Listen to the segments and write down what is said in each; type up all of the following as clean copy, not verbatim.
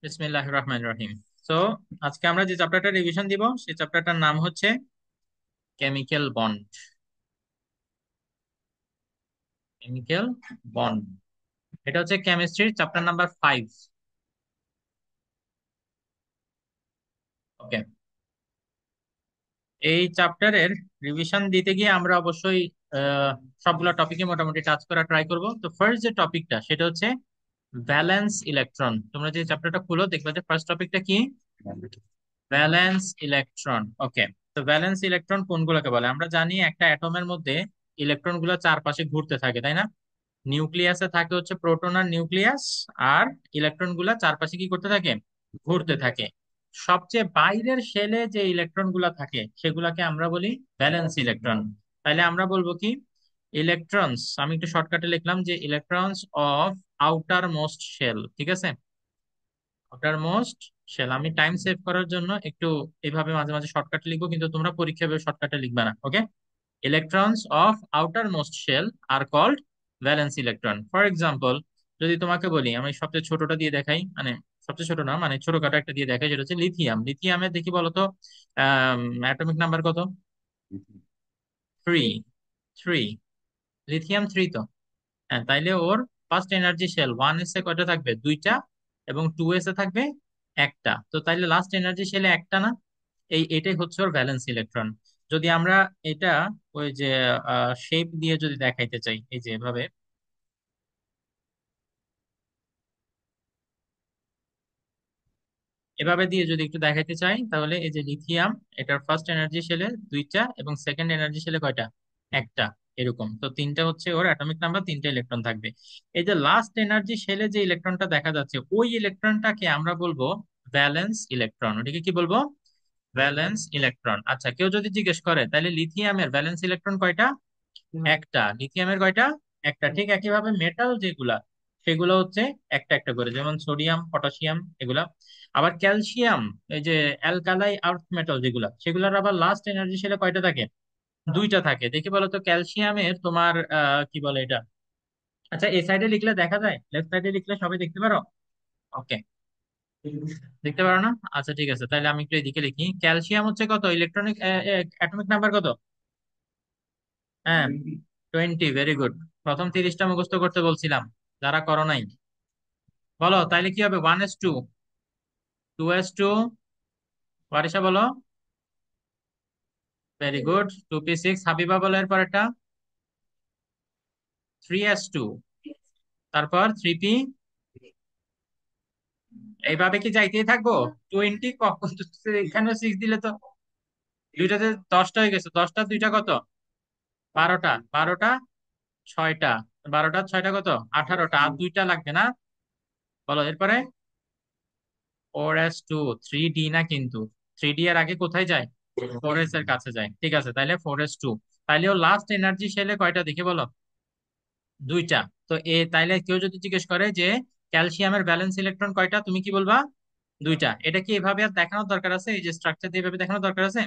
বিসমিল্লাহির রহমানির রহিম। তো আজকে আমরা যে চ্যাপ্টারটা রিভিশন দিব সেই চ্যাপ্টারটার নাম হচ্ছে কেমিক্যাল বন্ড। কেমিক্যাল বন্ড, এটা হচ্ছে কেমিস্ট্রির চ্যাপ্টার নাম্বার 5। ওকে, এই চ্যাপ্টারের রিভিশন দিতে গিয়ে আমরা অবশ্যই আহ, সবগুলো টপিকে মোটামুটি টাচ করা ট্রাই করব। তো ফার্স্ট যে টপিকটা সেটা হচ্ছে ভ্যালেন্স ইলেকট্রন। তোমরা যে চ্যাপ্টারটা খুলো দেখবে যে ফার্স্ট টপিকটা কি, ভ্যালেন্স ইলেকট্রন। ওকে, তো ভ্যালেন্স ইলেকট্রন কোনগুলোকে বলে? আমরা জানি একটা অ্যাটমের মধ্যে ইলেকট্রন গুলো চারপাশে ঘুরতে থাকে, তাই না? নিউক্লিয়াসে থাকে হচ্ছে প্রোটন আর নিউক্লিয়াস, আর ইলেকট্রন গুলা চারপাশে কি করতে থাকে? ঘুরতে থাকে। সবচেয়ে বাইরের শেলে যে ইলেকট্রন গুলা থাকে সেগুলাকে আমরা বলি ভ্যালেন্স ইলেকট্রন। তাহলে আমরা বলবো কি, ইলেকট্রনস, আমি একটু শর্টকাটে লিখলাম যে electrons of outermost shell. ঠিক আছে, আউটার মোস্ট শেল। আমি টাইম সেভ করার জন্য একটু এইভাবে মাঝে মাঝে শর্টকাটে লিখবো, কিন্তু তোমরা পরীক্ষা শর্টকাটে লিখবে না। ওকে, electrons of outermost shell are called valence electron. For example, যদি তোমাকে বলি, আমি সবচেয়ে ছোটটা দিয়ে দেখাই, মানে সবচেয়ে ছোট না, মানে ছোটখাটো একটা দিয়ে দেখাই, সেটা হচ্ছে লিথিয়াম। লিথিয়ামের দেখি বলতো অ্যাটমিক নাম্বার কত? 3। 3, লিথিয়াম 3 তো। হ্যাঁ, তাইলে ওর ফার্স্ট এনার্জি শেল 1s এ কয়টা থাকবে? দুইটা। এবং 2s এ থাকবে একটা। তো তাইলে লাস্ট এনার্জি শেলে একটা না? এটাই হচ্ছে ওর ভ্যালেন্স ইলেকট্রন। যদি আমরা এটা ওই যে শেপ দিয়ে যদি দেখাইতে চাই, এই যে এভাবে, এভাবে দিয়ে যদি একটু দেখাইতে চাই, তাহলে এই যে লিথিয়াম, এটার ফার্স্ট এনার্জি শেলে দুইটা এবং সেকেন্ড এনার্জি শেলে কয়টা? একটা। এরকম তো তিনটা হচ্ছে ওর অ্যাটমিক নাম্বার, তিনটা ইলেকট্রন থাকবে। এই যে লাস্ট এনার্জি শেলে যে ইলেকট্রনটা দেখা যাচ্ছে, ওই ইলেকট্রনটাকে আমরা বলবো ভ্যালেন্স ইলেকট্রন। ওটাকে কি বলবো? Valence electron. আচ্ছা, কেউ যদি জিজ্ঞেস করে তাহলে লিথিয়ামের ভ্যালেন্স ইলেকট্রন কয়টা? একটা। লিথিয়ামের কয়টা? একটা। ঠিক একইভাবে মেটাল যেগুলা, সেগুলো হচ্ছে একটা একটা করে, যেমন সোডিয়াম, পটাশিয়াম, এগুলা। আবার ক্যালসিয়াম, এই যে অ্যালকালাই আর্থ মেটাল যেগুলা, সেগুলোর আবার লাস্ট এনার্জি সেলে কয়টা থাকে? দুইটা থাকে। দেখি বলো তো ক্যালসিয়ামের তোমার কি বলে এটা? আচ্ছা, এই সাইডে লিখলে দেখা যায়, লেফট সাইডে লিখলে সবাই দেখতে পারো? ওকে, দেখতে পারো না? আচ্ছা ঠিক আছে, তাহলে আমি একটু এদিকে লিখি। ক্যালসিয়াম হচ্ছে কত ইলেকট্রনিক অ্যাটমিক নাম্বার কত? হ্যাঁ, 20। Very good. প্রথম 30টা মুখস্থ করতে বলছিলাম, যারা করো নাই। বলো তাইলে কি হবে? 1s2, 2s2, ওয়ারিশা বলো। Very good, 2p6। হাবিবা বলো এরপর একটা। 3s2, তারপর 3p। এইভাবে কি যাইতেই থাকবো? 20 কখন? এখানে 6 দিলে তো দুইটাতে 10টা হয়ে গেছে। 10টা দুইটা কত? 12টা। 12টা 6টা। 12টা 6টা কত? 18টা। আর দুইটা লাগবে না? বলো এরপরে। 4s2, 3d না কিন্তু। 3d এর আগে কোথায় যায়? 4s এর কাছে যায়। ঠিক আছে, তাইলে 4s2। তাইলে ও লাস্ট এনার্জি শেলে কয়টা দেখে বলো? দুইটা। তো তাইলে কেউ যদি জিজ্ঞেস করে যে ক্যালসিয়ামের ভ্যালেন্স ইলেকট্রন কয়টা, তুমি কি বলবা? দুইটা। এটা কি এভাবে আর দেখানোর দরকার আছে? এই যে স্ট্রাকচার দিয়ে এভাবে দেখানোর দরকার আছে?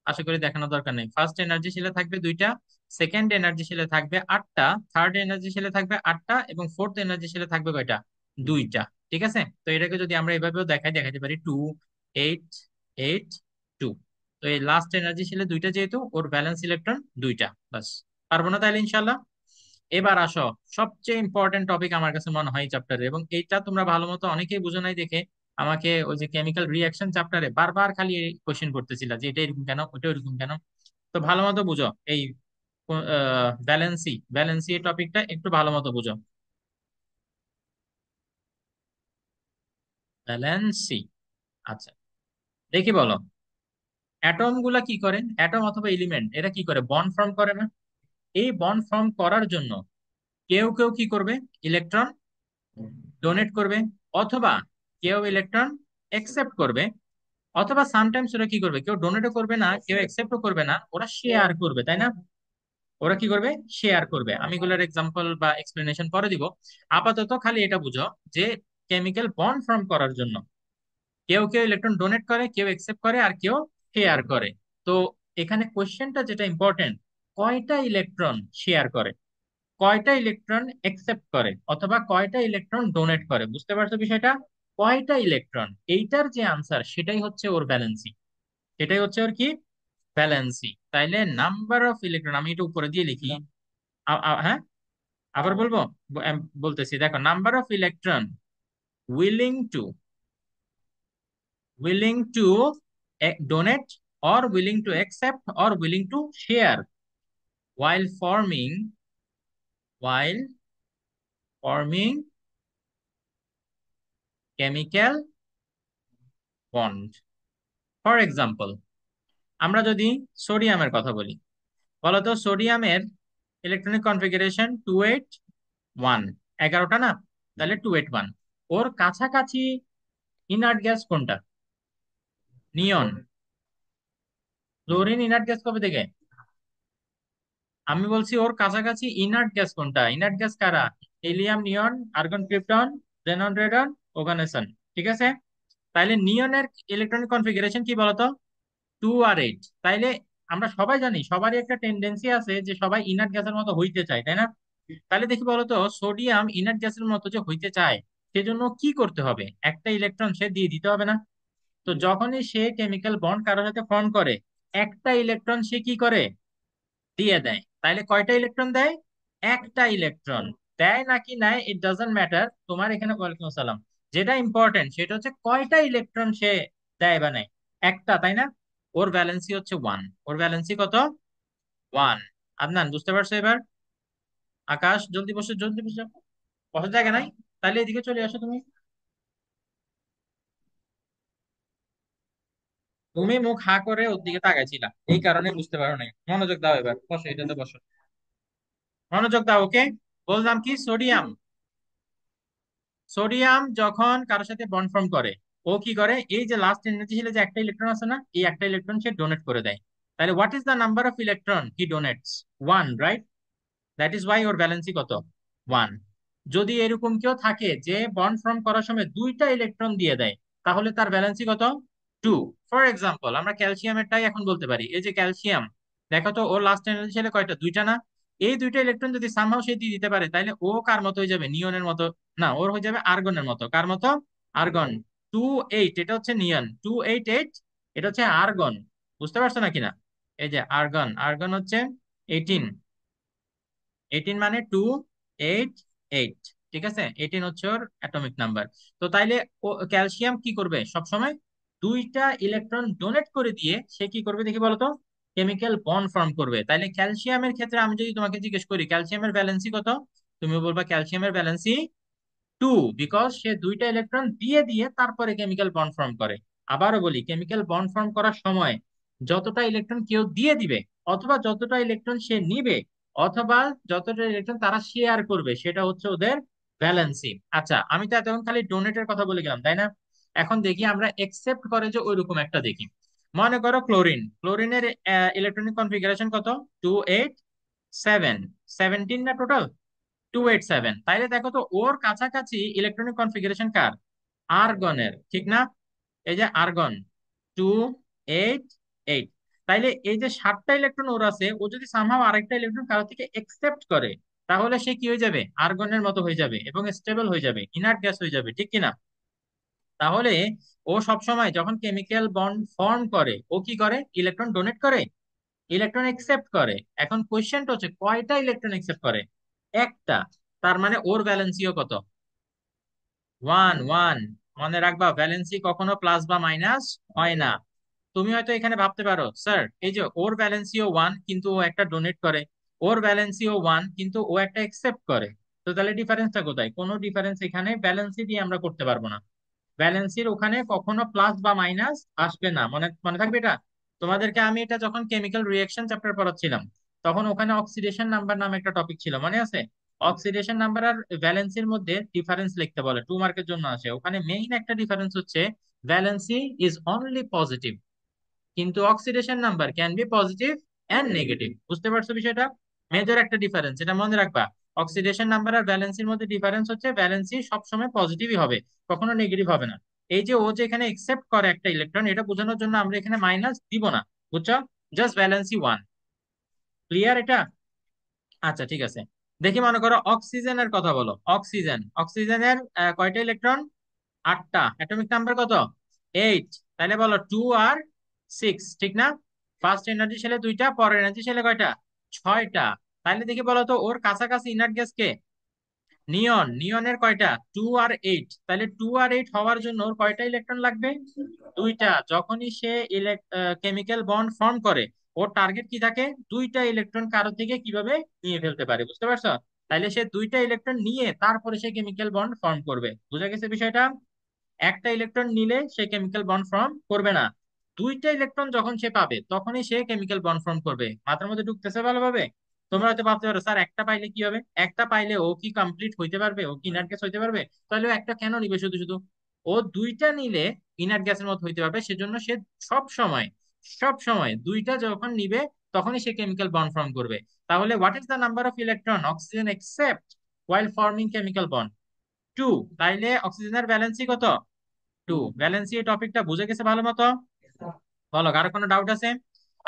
আশা করি দেখানোর দরকার নেই। ফার্স্ট এনার্জি শেলে থাকবে দুইটা, সেকেন্ড এনার্জি শেলে থাকবে আটটা, থার্ড এনার্জি শেলে থাকবে আটটা, এবং ফোর্থ এনার্জি শেলে থাকবে কয়টা? দুইটা। ঠিক আছে, তো এটাকে যদি আমরা এভাবেও দেখাইতে পারি, 2, 8, 8, 2। তো এই লাস্ট এনার্জি শেলে দুইটা, যেহেতু ওর ব্যালেন্স ইলেকট্রন দুইটা। বাস। পারবো না তাইলে ইনশাল্লাহ? এবার আসো সবচেয়ে ইম্পর্টেন্ট টপিক আমার কাছে মনে হয় চ্যাপ্টারে, এবং এইটা তোমরা ভালো মতো অনেকেই বুঝো নাই দেখে আমাকে ওই যে কেমিক্যাল রিয়াকশন চ্যাপ্টারে বারবার খালি কোশ্চেন করতেছিল যে এটা এরকম কেন, ওটা এরকম কেন। তো ভালো মতো বুঝো এই ভ্যালেন্সি, ভ্যালেন্সি এই টপিকটা একটু ভালো মতো বুঝো। ভ্যালেন্সি। আচ্ছা, দেখি বলো, অ্যাটম গুলা কি করে? অ্যাটম অথবা এলিমেন্ট এরা কি করে? বন্ড ফর্ম করে না? এই বন্ড ফর্ম করার জন্য কেউ কেউ কি করবে? ইলেকট্রন ডোনেট করবে, অথবা কেউ ইলেকট্রন একসেপ্ট করবে, অথবা সামটাইমস ওরা কি করবে? কেউ ডোনেটও করবে না, কেউ একসেপ্টও করবে না, ওরা শেয়ার করবে, তাই না? ওরা কি করবে? শেয়ার করবে। আমি এগুলোর এক্সাম্পল বা এক্সপ্লেনেশন পরে দিব। আপাতত খালি এটা বুঝো যে কেমিক্যাল বন্ড ফর্ম করার জন্য কেউ কেউ ইলেকট্রন ডোনেট করে, কেউ একসেপ্ট করে, আর কেউ শেয়ার করে। তো এখানে কোশ্চেনটা যেটা ইম্পর্টেন্ট, কয়টা ইলেকট্রন শেয়ার করে, কয়টা ইলেকট্রন একসেপ্ট করে, অথবা কয়টা ইলেকট্রন ডোনেট করে? বুঝতে পারছো বিষয়টা? কয়টা ইলেকট্রন, এইটার যে আনসার সেটাই হচ্ছে ওর ভ্যালেন্সি, এটাই হচ্ছে ওর কি ভ্যালেন্সি। তাইলে নাম্বার অফ ইলেকট্রন, আমি এটা উপরে দিয়ে লিখি। হ্যাঁ, আবার বলবো? বলতেছি, দেখো, number of electron willing to willing to donate or willing to accept or willing to share while forming chemical bond. For example, আমরা যদি সোডিয়ামের কথা বলি, বলতো সোডিয়ামের ইলেকট্রনিক কনফিগারেশন 281, 11টা না? তাহলে 281, ওর কাছাকাছি ইনার্ট গ্যাস কোনটা? নিয়ন। ক্লোরিন ইনার্ট গ্যাস কবে থেকে? আমি বলছি ওর কাছাকাছি ইনার্ট গ্যাস কোনটা? ইনার্ট গ্যাস কারা? হিলিয়াম, নিয়ন, আর্গন, ক্রিপ্টন, জেনন, রেডন, ওগানেসন। ঠিক আছে, তাইলে নিয়নের ইলেকট্রনিক কনফিগারেশন কি বলতো? 2 আর 8। তাইলে আমরা সবাই জানি, সবারই একটা টেন্ডেন্সি আছে যে সবাই ইনার্ট গ্যাসের মতো হইতে চায়, তাই না? তাহলে দেখি বলতো, সোডিয়াম ইনার্ট গ্যাসের মতো যে হইতে চায়, সেজন্য কি করতে হবে? একটা ইলেকট্রন সে দিয়ে দিতে হবে না? তো যখনই সে কেমিক্যাল বন্ড কারোর সাথে ফর্ম করে, একটা ইলেকট্রন সে কি করে? দিয়ে দেয়। তাইলে কয়টা ইলেকট্রন দেয়? একটা ইলেকট্রন। দেয় নাকি নেয় ইট ডাজন্ট ম্যাটার তোমার এখানে। ওয়ালাইকুম আসসালাম। যেটা ইম্পর্টেন্ট সেটা হচ্ছে কয়টা ইলেকট্রন সে দেয় বা নেয়? একটা, তাই না? ওর ভ্যালেন্সি হচ্ছে 1। ওর ভ্যালেন্সি কত? 1। আদনান, বুঝতে পারছো এবার? আকাশ, জলদি বসে, জলদি বসে। বসার জায়গা নাই? তাহলে এদিকে চলে আসো তুমি। তুমি মুখ হা করে ওর দিকে তাকাইছিলা, এই কারণে বুঝতে পারো নাই। মনোযোগ দাও, এবার বসো, এটাতে বসো। মনোযোগ দাও, ওকে? বললাম কি, সোডিয়াম, সোডিয়াম যখন কারোর সাথে বন্ড ফর্ম করে, ও কি করে? এই যে লাস্ট এনার্জি যে একটা ইলেকট্রন আছে না, এই একটা ইলেকট্রন সে ডোনেট করে দেয়। তাহলে what is the number of electron he donates? 1, right? That is Y ওর ব্যালেন্সই কত? 1। যদি এরকম কেউ থাকে যে বন্ড ফর্ম করার সময় দুইটা ইলেকট্রন দিয়ে দেয়, তাহলে তার ব্যালেন্সই কত? 2। ফর এক্সাম্পল, আমরা ক্যালসিয়ামেরটাই এখন বলতে পারি। এই যে ক্যালসিয়াম, দেখো তো ওর লাস্ট এনার্জি ছিল কয়টা? দুইটা না? এই দুইটা ইলেকট্রন যদি সামহাও সে দিয়ে দিতে পারে, তাহলে ও কার মতো হয়ে যাবে? নিয়নের মতো। না, ওর হয়ে যাবে আর্গনের মতো। কার মতো? আর্গন। 2 8, এটা হচ্ছে নিয়ন। 2 8 8, এটা হচ্ছে আর্গন। বুঝতে পারছো নাকি না? এই যে আর্গন, আর্গন হচ্ছে 18। 18 মানে 2 8 8। ঠিক আছে, 18 হচ্ছে ওর অ্যাটমিক নাম্বার। তো তাইলে ও ক্যালসিয়াম কি করবে সবসময়? দুইটা ইলেকট্রন ডোনেট করে দিয়ে সে কি করবে দেখি বলতো? কেমিক্যাল বন্ড ফর্ম করবে। তাইলে ক্যালসিয়ামের ক্ষেত্রে আমি যদি তোমাকে জিজ্ঞেস করি ক্যালসিয়ামের ব্যালেন্সি কত, তুমি বলবা ক্যালসিয়ামের ব্যালেন্সি 2, বিকজ সে দুইটা ইলেকট্রন দিয়ে দিয়ে তারপরে কেমিক্যাল বন্ড ফর্ম করে। আবারও বলি, কেমিক্যাল বন্ড ফর্ম করার সময় যতটা ইলেকট্রন কেউ দিয়ে দিবে, অথবা যতটা ইলেকট্রন সে নিবে, অথবা যতটা ইলেকট্রন তারা শেয়ার করবে, সেটা হচ্ছে ওদের ভ্যালেন্সি। আচ্ছা, আমি তো এতক্ষণ খালি ডোনেটের কথা বলে গেলাম, তাই না? এখন দেখি আমরা একসেপ্ট করে যে ওইরকম একটা দেখি। মনে করো ক্লোরিন, ক্লোরিনের ইলেকট্রনিক কনফিগারেশন কত? 2 8 7, 17 না টোটাল? 2 8 7। তাইলে দেখো তো ওর কাছাকাছি ইলেকট্রনিক কনফিগারেশন কার? আর্গনের, ঠিক না? এই যে আর্গন, 2 8 8। তাইলে এই যে 7টা ইলেকট্রন ওর আছে, ও যদি সামহাও আরেকটা ইলেকট্রন কারো থেকে একসেপ্ট করে, তাহলে সে কি হয়ে যাবে? আর্গনের মতো হয়ে যাবে এবং স্টেবল হয়ে যাবে, ইনার্ট গ্যাস হয়ে যাবে, ঠিক কিনা? তাহলে ও সব সময় যখন কেমিক্যাল বন্ড ফর্ম করে, ও কি করে? ইলেকট্রন ডোনেট করে, ইলেকট্রন একসেপ্ট করে। এখন কোয়েশ্চেনটা হচ্ছে কয়টা ইলেকট্রন একসেপ্ট করে? একটা। তার মানে ওর ভ্যালেন্সিও কত? 1 1। মনে রাখবা, ভ্যালেন্সি কখনো প্লাস বা মাইনাস হয় না। তুমি হয়তো এখানে ভাবতে পারো, স্যার এই যে ওর ভ্যালেন্সিও 1 কিন্তু ও একটা ডোনেট করে, ওর ভ্যালেন্সিও 1 কিন্তু ও একটা একসেপ্ট করে। তো তাহলে ডিফারেন্সটা কোথায়? কোনো ডিফারেন্স এখানে ব্যালেন্সি দিয়ে আমরা করতে পারবো না। ব্যালেন্সির ওখানে কখনো প্লাস বা মাইনাস আসবে না, মনে মনে থাকবে এটা। তোমাদেরকে আমি এটা যখন কেমিক্যাল রিয়েকশন চ্যাপ্টার পড়াচ্ছিলাম, তখন ওখানে অক্সিডেশন নাম্বার নামে একটা টপিক ছিল, মনে আছে? অক্সিডেশন নাম্বার আর ভ্যালেন্সির মধ্যে ডিফারেন্স লিখতে বলে, 2 মার্কের জন্য আসে। ওখানে মেইন একটা ডিফারেন্স হচ্ছে ভ্যালেন্সি ইজ অনলি পজিটিভ, কিন্তু oxidation number can be positive and negative. বুঝতে পারছো বিষয়টা? মেজর একটা ডিফারেন্স, এটা মনে রাখবা। অক্সিডেশন নাম্বার আর ভ্যালেন্সির মধ্যে ডিফারেন্স হচ্ছে ভ্যালেন্সি সবসময় পজিটিভই হবে, কখনো নেগেটিভ হবে না। এই যে ও যে এখানে একসেপ্ট করে একটা ইলেকট্রন, এটা বোঝানোর জন্য আমরা এখানে মাইনাস দিব না। বুঝছো? Just valency 1। ক্লিয়ার এটা? আচ্ছা, ঠিক আছে। দেখি, মনে করো অক্সিজেনের কথা বলো। অক্সিজেনের কয়টা ইলেকট্রন? 8টা, অ্যাটমিক নাম্বার কত? 8। তাহলে বলো 2 আর 6, ঠিক না? ফার্স্ট এনার্জি শেলে 2টা, পরের এনার্জি শেলে কয়টা? 6টা। তাহলে দেখি বলো তো ওর কাছাকাছি ইনার্ট গ্যাস কে? নিয়ন। নিয়নের কয়টা? 2 আর 8। তাহলে 2 আর 8 হওয়ার জন্য ওর কয়টা ইলেকট্রন লাগবে? 2টা। যখনই সে কেমিক্যাল বন্ড ফর্ম করে, ওর টার্গেট কি থাকে? 2টা ইলেকট্রন কারো থেকে কিভাবে নিয়ে ফেলতে পারে, বুঝতে পারছো? তাহলে সে 2টা ইলেকট্রন নিয়ে তারপরে সে কেমিক্যাল বন্ড ফর্ম করবে। বুঝা গেছে বিষয়টা? একটা ইলেকট্রন নিলে সে কেমিক্যাল বন্ড ফর্ম করবে না। 2টা ইলেকট্রন যখন সে পাবে তখনই সে কেমিক্যাল বন্ড ফর্ম করবে। মাথার মধ্যে ঢুকতেছে ভালোভাবে? তোমরা হয়তো ভাবতে পারো স্যার একটা পাইলে কি হবে? একটা পাইলে ও কি কমপ্লিট হইতে পারবে? ও কি ইনার্ট গ্যাস হইতে পারবে? তাহলে ও একটা কেন নিবে শুধু শুধু? ও 2টা নিলে ইনার্ট গ্যাসের মতো হইতে পারবে, সেজন্য সে সব সময়, সব সময় 2টা যখন নিবে তখনই সে কেমিক্যাল বন্ড ফর্ম করবে। তাহলে what is the number of electron oxygen accept while forming chemical bond? 2। তাইলে অক্সিজেনের ভ্যালেন্সি কত? 2। ভ্যালেন্সি এই টপিকটা বুঝে গেছে ভালো মতো? বলো, কারো কোনো ডাউট আছে?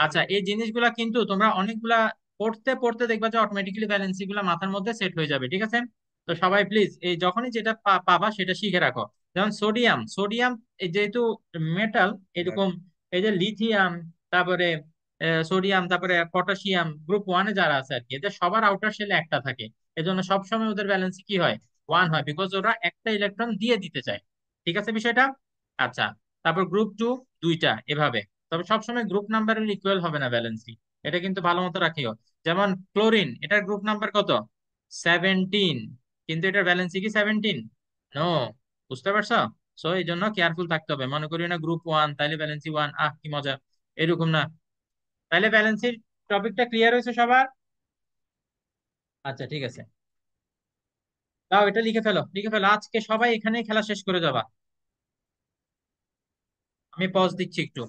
আচ্ছা, এই জিনিসগুলা কিন্তু তোমরা অনেকগুলা পড়তে পড়তে দেখবা যে অটোমেটিক্যালি ভ্যালেন্সি গুলা মাথার মধ্যে সেট হয়ে যাবে, ঠিক আছে? তো সবাই প্লিজ এই যখনই যেটা পাবা সেটা শিখে রাখো। যেমন সোডিয়াম, সোডিয়াম যেহেতু মেটাল, এরকম এই যে লিথিয়াম, তারপরে সোডিয়াম, তারপরে পটাশিয়াম, গ্রুপ 1-এ যারা আছে আর কি, এদের সবার আউটার শেলে একটা থাকে। এজন্য সবসময় ওদের ভ্যালেন্সি কি হয়? 1 হয়, বিকজ ওরা একটা ইলেকট্রন দিয়ে দিতে চায়। ঠিক আছে বিষয়টা? আচ্ছা, তারপর গ্রুপ 2 2টা, এভাবে। তবে সবসময় গ্রুপ নাম্বারের ইকুয়াল হবে না ভ্যালেন্সি, এটা কিন্তু ভালো মতো রাখিও। যেমন ক্লোরিন, এটার গ্রুপ নাম্বার কত? 17। কিন্তু এটার ভ্যালেন্সি কি 17? নো। বুঝতে পারছো? সো এই জন্য কেয়ারফুল থাকতে হবে। মনে করি না গ্রুপ 1 তাইলে ভ্যালেন্সি 1, আহ কি মজা, এরকম না। তাইলে ভ্যালেন্সির টপিকটা ক্লিয়ার হয়েছে সবার? আচ্ছা ঠিক আছে, দাও এটা লিখে ফেলো, লিখে ফেলো, আজকে সবাই এখানেই খেলা শেষ করে যাবা। আমি পজ দিচ্ছি একটু।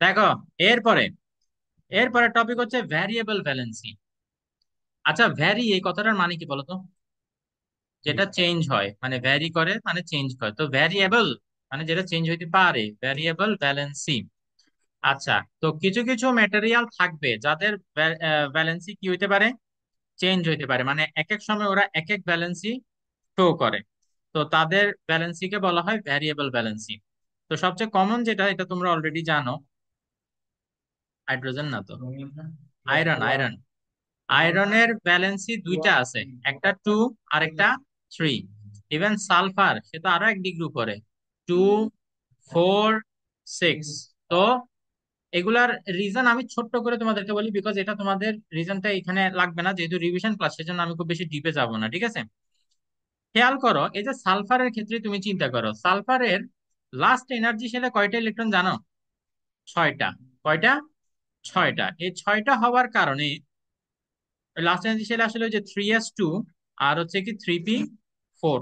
দেখো, এরপরে এরপরে টপিক হচ্ছে ভ্যারিয়েবল ভ্যালেন্সি। আচ্ছা, ভ্যারি এই কথাটার মানে কি বলতো? যেটা চেঞ্জ হয়, মানে ভ্যারি করে মানে চেঞ্জ করে, তো ভ্যারিয়েবল মানে যেটা চেঞ্জ হইতে পারে, ভ্যারিয়েবল ভ্যালেন্সি। আচ্ছা, তো কিছু কিছু ম্যাটেরিয়াল থাকবে যাদের ভ্যালেন্সি কি হইতে পারে? চেঞ্জ হইতে পারে, মানে এক এক সময় ওরা এক এক ভ্যালেন্সি শো করে। তো তাদের ভ্যালেন্সিকে বলা হয় ভ্যারিয়েবল ভ্যালেন্সি। তো সবচেয়ে কমন যেটা, এটা তোমরা অলরেডি জানো, হাইড্রোজেন না তো, আয়রন। আয়রন, আয়রনের ভ্যালেন্সি 2টা আছে, একটা 2 আর একটা 3। ইভেন সালফার, সে তো আরো এক ডিগ্রি উপরে, 2, 4, 6। তো এগুলার রিজন আমি ছোট্ট করে তোমাদেরকে বলি, বিকজ এটা তোমাদের রিজনটা এখানে লাগবে না, যেহেতু রিভিশন ক্লাস, সেজন্য আমি খুব বেশি ডিপে যাব না, ঠিক আছে? খেয়াল করো, এই যে সালফারের ক্ষেত্রে তুমি চিন্তা করো, সালফারের লাস্ট এনার্জি শেলে কয়টা ইলেকট্রন জানো? 6টা। কয়টা? 6টা। এই 6টা হওয়ার কারণে লাস্ট এনার্জি শেল আসলে ওই যে 3s2 আর হচ্ছে কি 3p4।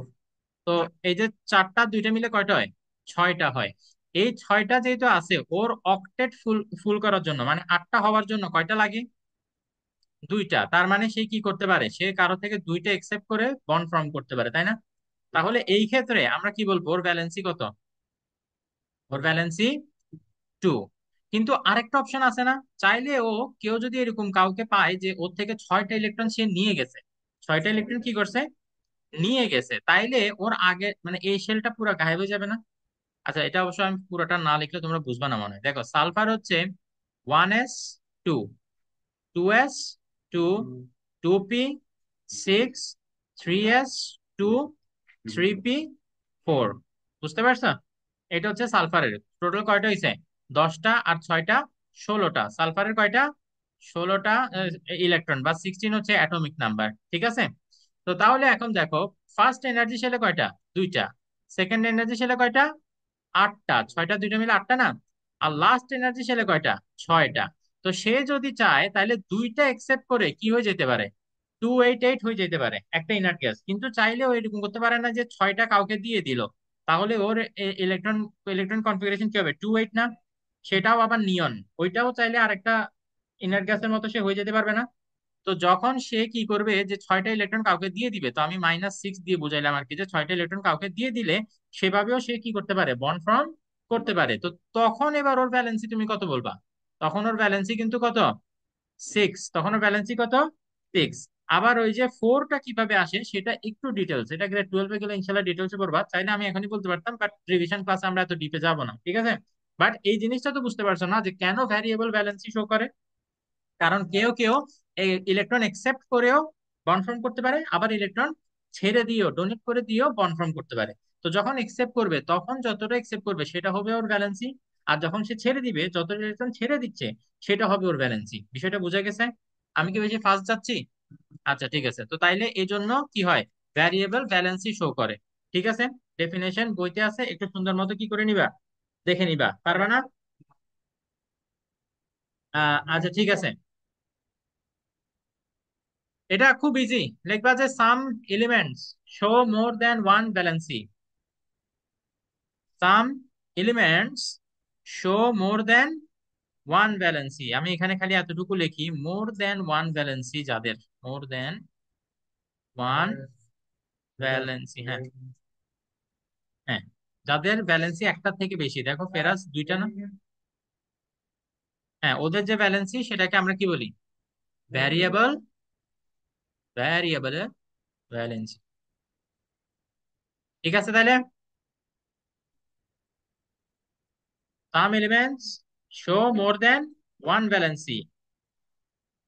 তো এই যে চারটা, দুইটা মিলে কয়টা হয়? 6টা হয়। এই 6টা যেহেতু আছে, ওর অক্টেট ফুল ফুল করার জন্য, মানে 8টা হওয়ার জন্য কয়টা লাগে? 2টা। তার মানে সে কি করতে পারে? সে কারো থেকে 2টা একসেপ্ট করে বন্ড ফর্ম করতে পারে, তাই না? তাহলে এই ক্ষেত্রে আমরা কি বলবো? ওর ভ্যালেন্সি কত? ওর ভ্যালেন্সি 2। কিন্তু আরেকটা অপশন আছে না? চাইলে ও, কেউ যদি এরকম কাউকে পায় যে ওর থেকে 6টা ইলেকট্রন সে নিয়ে গেছে, 6টা ইলেকট্রন কি করছে? নিয়ে গেছে, তাইলে ওর আগে মানে এই শেলটা পুরো গায়েব হয়ে যাবে না? আচ্ছা, এটা অবশ্য আমি পুরোটা না লিখলে তোমরা বুঝবা না মনে হয়। দেখো, সালফার হচ্ছে 1s2, 2s2, 2p6, 3s2, 3p4। বুঝতে পারছো? এটা হচ্ছে সালফারের টোটাল কয়টা হয়েছে? 10টা, আর 6টা 16টা। সালফারের কয়টা? 16টা ইলেকট্রন, বা 16 হচ্ছে অ্যাটমিক নাম্বার, ঠিক আছে? তো তাহলে এখন দেখো, ফার্স্ট এনার্জি শেলে কয়টা? 2টা। সেকেন্ড এনার্জি শেলে কয়টা? 8টা। 6টা, 2টা মিলে 8টা না? আর লাস্ট এনার্জি শেলে কয়টা? 6টা। তো সে যদি চায় তাহলে 2টা একসেপ্ট করে কি হয়ে যেতে পারে? 288 হয়ে যেতে পারে একটা ইনার্ট গ্যাস। কিন্তু চাইলেও এরকম করতে পারে না যে 6টা কাউকে দিয়ে দিল, তাহলে ওর ইলেকট্রন ইলেকট্রন কনফিগারেশন কি হবে? 28 না? সেটাও আবার নিয়ন, ওইটাও চাইলে আরেকটা ইনার্ট গ্যাসের মতো সে হয়ে যেতে পারবে না? তো যখন সে কি করবে, যে 6টা ইলেকট্রন কাউকে দিয়ে দিবে, তো আমি -6 দিয়ে বুঝাইলাম আর কি, যে 6টা ইলেকট্রন কাউকে দিয়ে দিলে সেভাবেও সে কি করতে পারে? বন্ড ফর্ম করতে পারে। তো তখন এবার ওর ভ্যালেন্সি তুমি কত বলবা? তখন ওর ভ্যালেন্সি কিন্তু কত? 6। তখন ওর ভ্যালেন্সি কত? সিক্স। আবার ওই যে ফোরটা কিভাবে আসে সেটা একটু ডিটেলস, এটা গ্রেড টুয়েলভে গেলে ইনশাল্লাহ ডিটেলসে পড়বা, চাইলে আমি এখনই বলতে পারতাম, বাট রিভিশন ক্লাসে আমরা এত ডিপে যাবো না, ঠিক আছে। বাট এই জিনিসটা তো বুঝতে পারছো না যে কেন ভ্যারিয়েবল ব্যালেন্সই শো করে। কারণ কেউ কেউ এই ইলেকট্রন একসেপ্ট করেও বন্ড ফর্ম করতে পারে, আবার ইলেকট্রন ছেড়ে দিয়েও, ডোনেট করে দিয়েও বন্ড ফর্ম করতে পারে। তো যখন একসেপ্ট করবে তখন যতটা একসেপ্ট করবে সেটা হবে ওর ভ্যালেন্সি, আর যখন সে ছেড়ে দিবে যত ইলেকট্রন ছেড়ে দিচ্ছে সেটা হবে ওর ভ্যালেন্সি। বিষয়টা বোঝা গেছে? আমি কি বেশি ফাস্ট যাচ্ছি? আচ্ছা ঠিক আছে, তো তাইলে এই জন্য কি হয়, ভ্যারিয়েবল ব্যালেন্সই শো করে। ঠিক আছে, ডেফিনেশন বইতে আছে, একটু সুন্দর মতো কি করে নিবা, দেখে নিবা, পারবা না? আচ্ছা ঠিক আছে, এটা খুব ইজি। লিখবা যে some elements show more than one valency, some elements show more than one valency. আমি এখানে খালি এতটুকু লিখি, মোর দ্যান ওয়ান ভ্যালেন্সি যাদের, মোর দ্যান ওয়ান ভ্যালেন্সি, হ্যাঁ হ্যাঁ, যাদের ভ্যালেন্সি একটা থেকে বেশি, দেখো ফেরাস দুইটা না, হ্যাঁ ওদের যে ভ্যালেন্সি সেটাকে আমরা কি বলি, ভ্যারিয়েবল, ভ্যারিয়েবল ভ্যালেন্সি। ঠিক আছে তাহলে, some elements show more than one valency.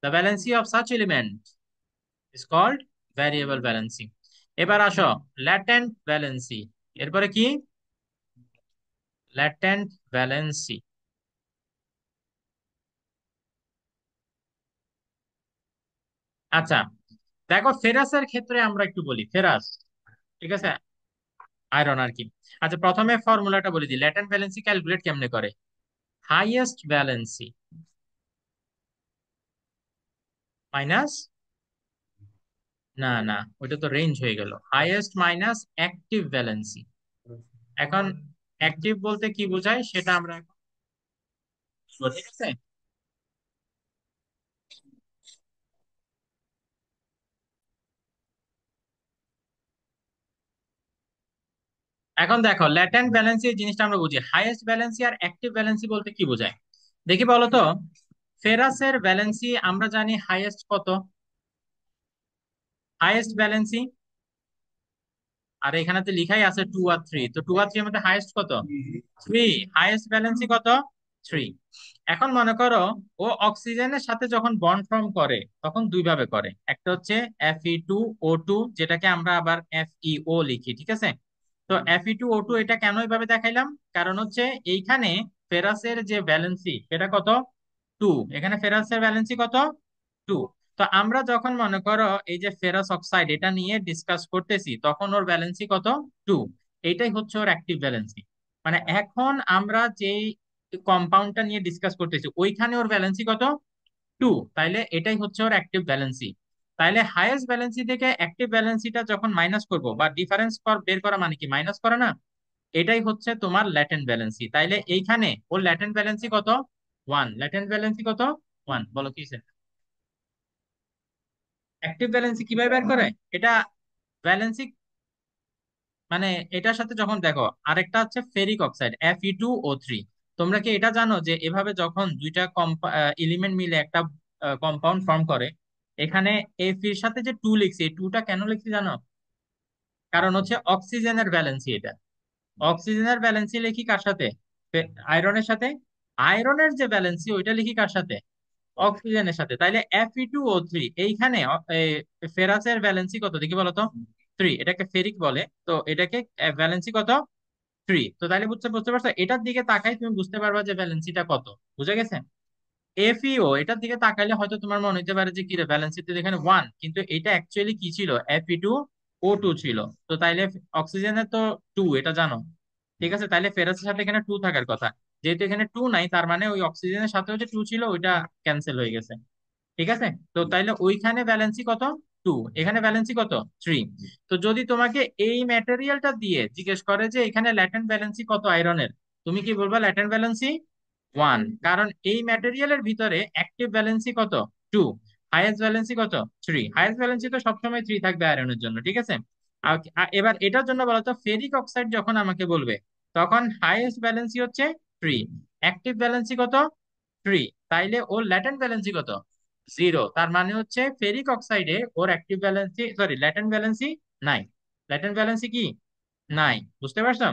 The valency of such element is called variable valency. এবার আসো latent valency, এরপরে কি, latent valency। আচ্ছা দেখো ফেরাসের ক্ষেত্রে আমরা একটু বলি, ফেরাস, ঠিক আছে, আয়রন আর কি। আচ্ছা প্রথমে ফর্মুলাটা বলে দিই, ল্যাটেন্ট ভ্যালেন্সি ক্যালকুলেট কেমনে করে, হাইয়েস্ট ভ্যালেন্সি মাইনাস, না না ওইটা তো রেঞ্জ হয়ে গেল, হাইয়েস্ট মাইনাস অ্যাক্টিভ ভ্যালেন্সি। এখন অ্যাক্টিভ বলতে কি বোঝায় সেটা আমরা এখন বুঝবো, ঠিক আছে। এখন দেখো ল্যাটেন্ট ভ্যালেন্সি এই জিনিসটা আমরা বুঝি, হাইয়েস্ট ভ্যালেন্সি আর অ্যাক্টিভ ভ্যালেন্সি বলতে কি বোঝায় দেখি বলো তো। ফেরাসের ভ্যালেন্সি আমরা জানি হাইয়েস্ট কত, হাইয়েস্ট ভ্যালেন্সি, আর এখানে তো লিখাই আছে টু আর থ্রি, তো টু আর থ্রি এর মধ্যে হাইয়েস্ট কত, থ্রি। হাইয়েস্ট ভ্যালেন্সি কত, থ্রি। এখন মনে করো ও অক্সিজেনের সাথে যখন বন্ড ফর্ম করে তখন দুই ভাবে করে, একটা হচ্ছে Fe2O2, যেটাকে আমরা আবার FeO লিখি, ঠিক আছে। তো Fe2O2 এটা কেন এইভাবে দেখাইলাম, কারণ হচ্ছে এইখানে ফেরাসের যে ভ্যালেন্সি সেটা কত, টু। এখানে ফেরাসের ভ্যালেন্সি কত, টু। তো আমরা যখন মনে করো এই যে ফেরাস অক্সাইড এটা নিয়ে ডিসকাস করতেছি তখন ওর ভ্যালেন্সি কত, টু। এইটাই হচ্ছে ওর অ্যাক্টিভ ভ্যালেন্সি। মানে এখন আমরা যেই কম্পাউন্ডটা নিয়ে ডিসকাস করতেছি ওইখানে ওর ভ্যালেন্সি কত, টু। তাইলে এটাই হচ্ছে ওর অ্যাক্টিভ ভ্যালেন্সি। তাইলে হাইয়েস্ট ভ্যালেন্সি থেকে অ্যাক্টিভ ভ্যালেন্সিটা যখন মাইনাস করব, বা ডিফারেন্স বের করা মানে কি, মাইনাস করা না, এটাই হচ্ছে তোমার ল্যাটেন্ট ভ্যালেন্সি। তাইলে এইখানে ওর ল্যাটেন্ট ভ্যালেন্সি কত, ওয়ান। ল্যাটেন্ট ভ্যালেন্সি কত, ওয়ান। বলো কি, অ্যাক্টিভ ভ্যালেন্সি কিভাবে বের করে এটা, ভ্যালেন্সি মানে এটার সাথে যখন দেখো আরেকটা হচ্ছে ফেরিক অক্সাইড Fe2O3, তোমরা কি এটা জানো যে এভাবে যখন দুইটা এলিমেন্ট মিলে একটা কম্পাউন্ড ফর্ম করে, এখানে এফ এর সাথে যে টু লিখছি, এই টুটা কেন লিখছি জানো, কারণ হচ্ছে অক্সিজেনের ভ্যালেন্সি এটা, অক্সিজেনের ভ্যালেন্সি লিখি কার সাথে, আয়রনের সাথে, আয়রনের যে ভ্যালেন্সি ওইটা লিখি কার সাথে, অক্সিজেনের সাথে। তাইলে Fe2O3 এইখানে ফেরাসের ভ্যালেন্সি কত দেখি বলতো, থ্রি। এটাকে ফেরিক বলে, তো এটাকে ভ্যালেন্সি কত, থ্রি। তো তাইলে বুঝতে বুঝতে পারছো, এটার দিকে তাকাই তুমি বুঝতে পারবা যে ভ্যালেন্সিটা কত, বুঝে গেছে। এটার দিকে তাকাইলে হয়তো তোমার মনে হতে পারে যে কি রে ভ্যালেন্সি তো এখানে ওয়ান, কিন্তু এটা অ্যাকচুয়ালি কি ছিল, Fe2O2 ছিল। তো তাইলে অক্সিজেনের তো টু, এটা জানো, ঠিক আছে। তাইলে ফেরাসের সাথে এখানে টু থাকার কথা, যেহেতু এখানে টু নাই তার মানে ওই অক্সিজেনের সাথেও যে টু ছিল ওইটা ক্যান্সেল হয়ে গেছে, ঠিক আছে। তো তাইলে ওইখানে ব্যালেন্সি কত, টু। এখানে ব্যালেন্সি কত, থ্রি। তো যদি তোমাকে এই ম্যাটেরিয়ালটা দিয়ে জিজ্ঞেস করে যে এখানে ল্যাটেন্ট ব্যালেন্সি কত আয়রনের, তুমি কি বলবা, ল্যাটেন্ট ব্যালেন্সি ওয়ান। কারণ এই ম্যাটেরিয়ালের ভিতরে অ্যাক্টিভ ব্যালেন্সি কত, টু। হাইয়েস্ট ব্যালেন্সি কত, থ্রি। হাইয়েস্ট ব্যালেন্সি তো সবসময় থ্রি থাকবে আয়রনের জন্য, ঠিক আছে। এবার এটার জন্য বলতো ফেরিক অক্সাইড যখন আমাকে বলবে তখন হাইয়েস্ট ব্যালেন্সি হচ্ছে থ্রি, অ্যাক্টিভ ব্যালেন্সি কত, থ্রি। তাইলে ওর ল্যাটেন্ট ব্যালেন্সি কত, জিরো। তার মানে হচ্ছে ফেরিক অক্সাইডে ওর active valency, sorry, latent valency নাই। ল্যাটেন্ট ভ্যালেন্সি কি নাই, বুঝতে পারছো?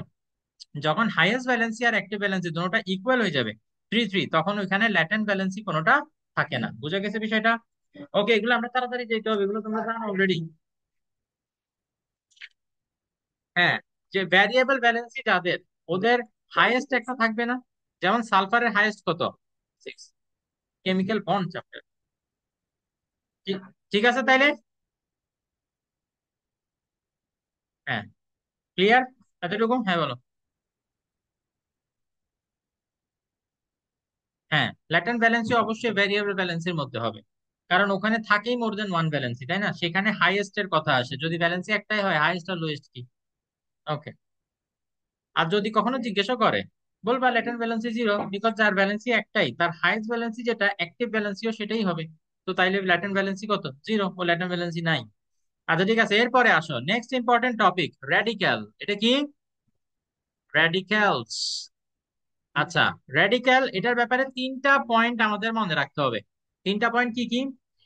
যখন হাইয়েস্ট ভ্যালেন্সি আর অ্যাক্টিভ ভ্যালেন্সি দুটোটা ইকুয়াল হয়ে যাবে, 3 3, তখন ওইখানে ল্যাটেন্ট ভ্যালেন্সি কোনোটা থাকে না। বুঝে গেছে বিষয়টা? ওকে, এগুলো আমরা তাড়াতাড়ি যেতে হবে, এগুলো তোমরা জানো অলরেডি। হ্যাঁ, যে ভ্যারিয়েবল ভ্যালেন্সি যাদের, ওদের হাইয়েস্ট একটা থাকবে না? যেমন সালফারের হাইয়েস্ট কত? 6। Chemical bond chapter. ঠিক আছে তাইলে। হ্যাঁ, ক্লিয়ার এতটুকু? হ্যাঁ বলো। হ্যাঁ, ল্যাটেন্ট ভ্যালেন্সি অবশ্যই ভ্যারিয়েবল ভ্যালেন্সির মধ্যে হবে, কারণ ওখানে থাকেই মোর দেন ওয়ান ভ্যালেন্সি, তাই না? সেখানে হাইয়েস্ট এর কথা আসে, যদি ভ্যালেন্সি একটাই হয় হাইয়েস্ট আর লোয়েস্ট কি। ওকে। আর যদি কখনো জিজ্ঞাসা করে, বলবা ল্যাটেন্ট ভ্যালেন্সি জিরো, বিকজ যার ভ্যালেন্সি একটাই, তার হাইয়েস্ট ভ্যালেন্সি যেটা অ্যাক্টিভ ভ্যালেন্সিও সেটাই হবে। তো তাইলে ল্যাটেন্ট ভ্যালেন্সি কত? জিরো, ও ল্যাটেন্ট ভ্যালেন্সি নাই। আচ্ছা ঠিক আছে, এরপরে আসো নেক্সট ইম্পর্টেন্ট টপিক, র্যাডিক্যাল। এটা কি? র্যাডিক্যালস। আচ্ছা, র্যাডিক্যাল এটার ব্যাপারে তিনটা পয়েন্ট আমাদের মনে রাখতে হবে। তিনটা পয়েন্ট কি কি?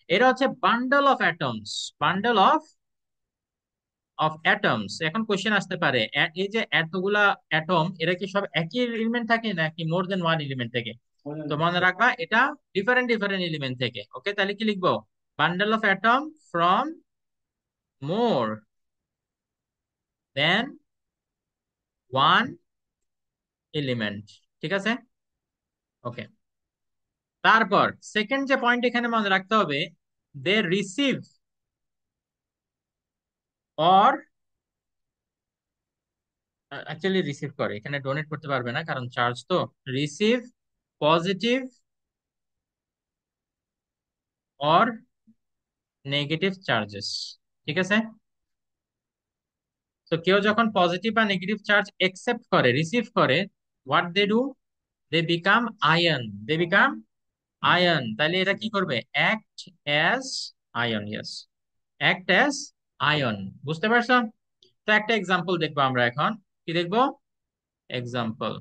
এরা হচ্ছে bundle of atoms. Bundle of atoms. এখন কোশ্চেন আসতে পারে, এই যে এতগুলা অ্যাটম, এরা কি সব একই এলিমেন্ট থাকে নাকি মোর দেন ওয়ান এলিমেন্ট থেকে? তো মনে রাখবা এটা ডিফারেন্ট ডিফারেন্ট এলিমেন্ট থেকে। ওকে, তাহলে কি লিখবো? Bundle of atom from more than one element. ঠিক আছে? ওকে। তারপর সেকেন্ড যে পয়েন্ট এখানে মনে রাখতে হবে, they receive or, actually receive করে, এখানে ডোনেট করতে পারবে না কারণ চার্জ তো। Receive positive or negative charges. ঠিক আছে? তো কেউ যখন পজিটিভ বা নেগেটিভ চার্জ একসেপ্ট করে, রিসিভ করে, what they do, they become ion. They become ion. তাহলে এটা কি করবে? Act as ion. Yes, act as ion. বুঝতে পারছো? তো একটা এক্সাম্পল দেখবো আমরা এখন। কি দেখবো? এক্সাম্পল।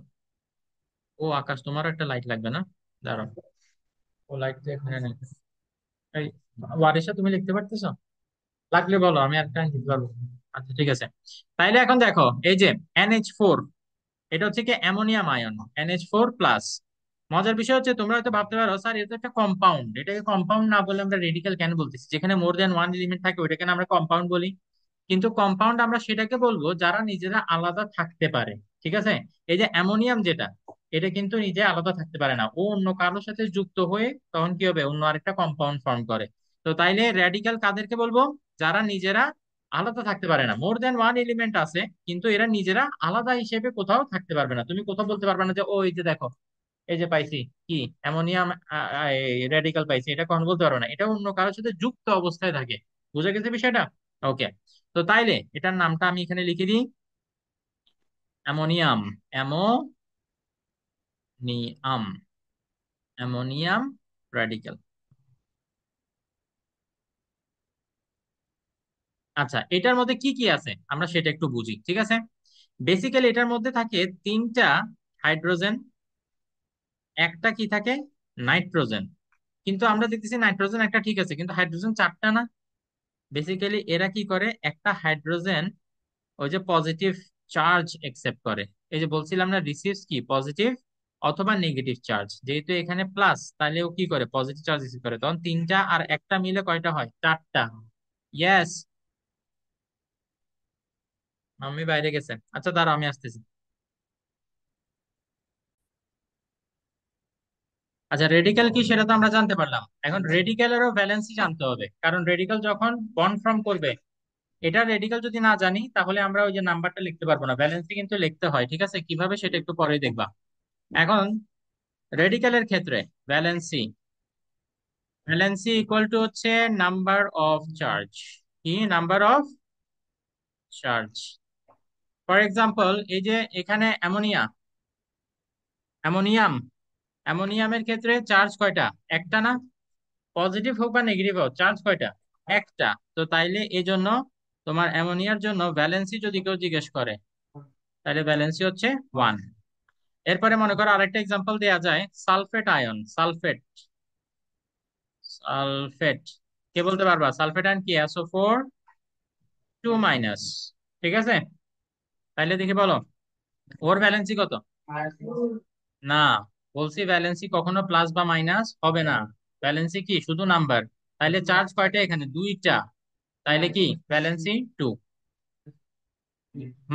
ও আকাশ, তোমার একটা লাইট লাগবে না? দাঁড়াও, ও লাইট তো এখানে নেই। এই ওয়ারিশা, তুমি লিখতে পারতেছো? লাগলে বলো, আমি একটা দিতে পারবো। আচ্ছা ঠিক আছে। তাইলে এখন দেখো, এই যে NH4, এটা হচ্ছে কি অ্যামোনিয়াম আয়ন, NH4+। মজার বিষয় হচ্ছে, তোমরা হয়তো ভাবতে পারো স্যার এটা তো একটা কম্পাউন্ড, এটাকে কম্পাউন্ড না বলে আমরা রেডিক্যাল কেন বলতেছি? যেখানে মোর দেন ওয়ান এলিমেন্ট থাকে ওইটাকে না আমরা কম্পাউন্ড বলি। কিন্তু কম্পাউন্ড আমরা সেটাকে বলবো যারা নিজেরা আলাদা থাকতে পারে। ঠিক আছে? এই যে অ্যামোনিয়াম যেটা, এটা কিন্তু নিজে আলাদা থাকতে পারে না, ও অন্য কারোর সাথে যুক্ত হয়ে তখন কি হবে? অন্য আরেকটা কম্পাউন্ড ফর্ম করে। তো তাইলে র্যাডিক্যাল কাদেরকে বলবো? যারা নিজেরা আলাদা থাকতে পারে না, মোর দেন ওয়ান এলিমেন্ট আছে কিন্তু এরা নিজেরা আলাদা হিসেবে কোথাও থাকতে পারবে না। তুমি কোথাও বলতে পারবে না যে ও এই যে দেখো, এই যে পাইছি কি অ্যামোনিয়াম রেডিক্যাল পাইছি, এটা কখন বলতে পারো না, এটা অন্য কারোর সাথে যুক্ত অবস্থায় থাকে। বুঝে গেছে বিষয়টা? ওকে। তো তাইলে এটার নামটা আমি এখানে লিখে দিই, অ্যামোনিয়াম। Ammonium, ammonium radical. আচ্ছা, এটার মধ্যে কি কি আছে আমরা সেটা একটু বুঝি, ঠিক আছে? বেসিক্যালি এটার মধ্যে থাকে তিনটা হাইড্রোজেন, একটা কি থাকে? নাইট্রোজেন। কিন্তু আমরা দেখতেছি নাইট্রোজেন একটা ঠিক আছে, কিন্তু হাইড্রোজেন চারটা না। বেসিক্যালি এরা কি করে, একটা হাইড্রোজেন ওই যে পজিটিভ চার্জ একসেপ্ট করে। এই যে বলছিলাম না, রিসিভস কি পজিটিভ অথবা নেগেটিভ চার্জ, যেহেতু এখানে প্লাস তাহলে ও কি করে? পজিটিভ চার্জ রিসিভ করে, তখন তিনটা আর একটা মিলে কয়টা হয়? চারটা। ইয়েস। আমি বাইরে গেছে, আচ্ছা দাঁড়াও আমি আসতেছি। আচ্ছা, রেডিক্যাল কি সেটা তো আমরা জানতে পারলাম, এখন রেডিক্যালেরও ভ্যালেন্সি জানতে হবে, কারণ রেডিক্যাল যখন বন্ড ফর্ম করবে, এটা রেডিক্যাল যদি না জানি তাহলে আমরা ওই যে নাম্বারটা লিখতে পারবো না, ভ্যালেন্সি কিন্তু লিখতে হয়। ঠিক আছে? কিভাবে সেটা একটু পরে দেখবা। এখন রেডিক্যালের ক্ষেত্রে ভ্যালেন্সি, ভ্যালেন্সি ইকুয়াল টু হচ্ছে নাম্বার অফ চার্জ। কি? Number of charge. For example, এই যে এখানে অ্যামোনিয়া, অ্যামোনিয়াম, অ্যামোনিয়ামের ক্ষেত্রে চার্জ কয়টা? একটা না? পজিটিভ হোক বা নেগেটিভ হোক, চার্জ কয়টা? একটা। তো তাইলে এই জন্য তোমার অ্যামোনিয়ার জন্য ভ্যালেন্সি যদি কেউ জিজ্ঞেস করে, তাহলে ভ্যালেন্সি হচ্ছে ওয়ান। এরপরে মনে করো আরেকটা এক্সাম্পল দেয়া যায়, সালফেট আয়ন, সালফেট, সালফেট, কে বলতে পারবা সালফেট আয়ন কি? SO4 2 minus. ঠিক আছে, তাইলে দেখি বলো ওর ভ্যালেন্সি কত? না, বলছি ভ্যালেন্সি কখনো প্লাস বা মাইনাস হবে না, ভ্যালেন্সি কি শুধু নাম্বার। তাইলে চার্জ কয়টা এখানে? দুইটা, তাইলে কি ভ্যালেন্সি টু।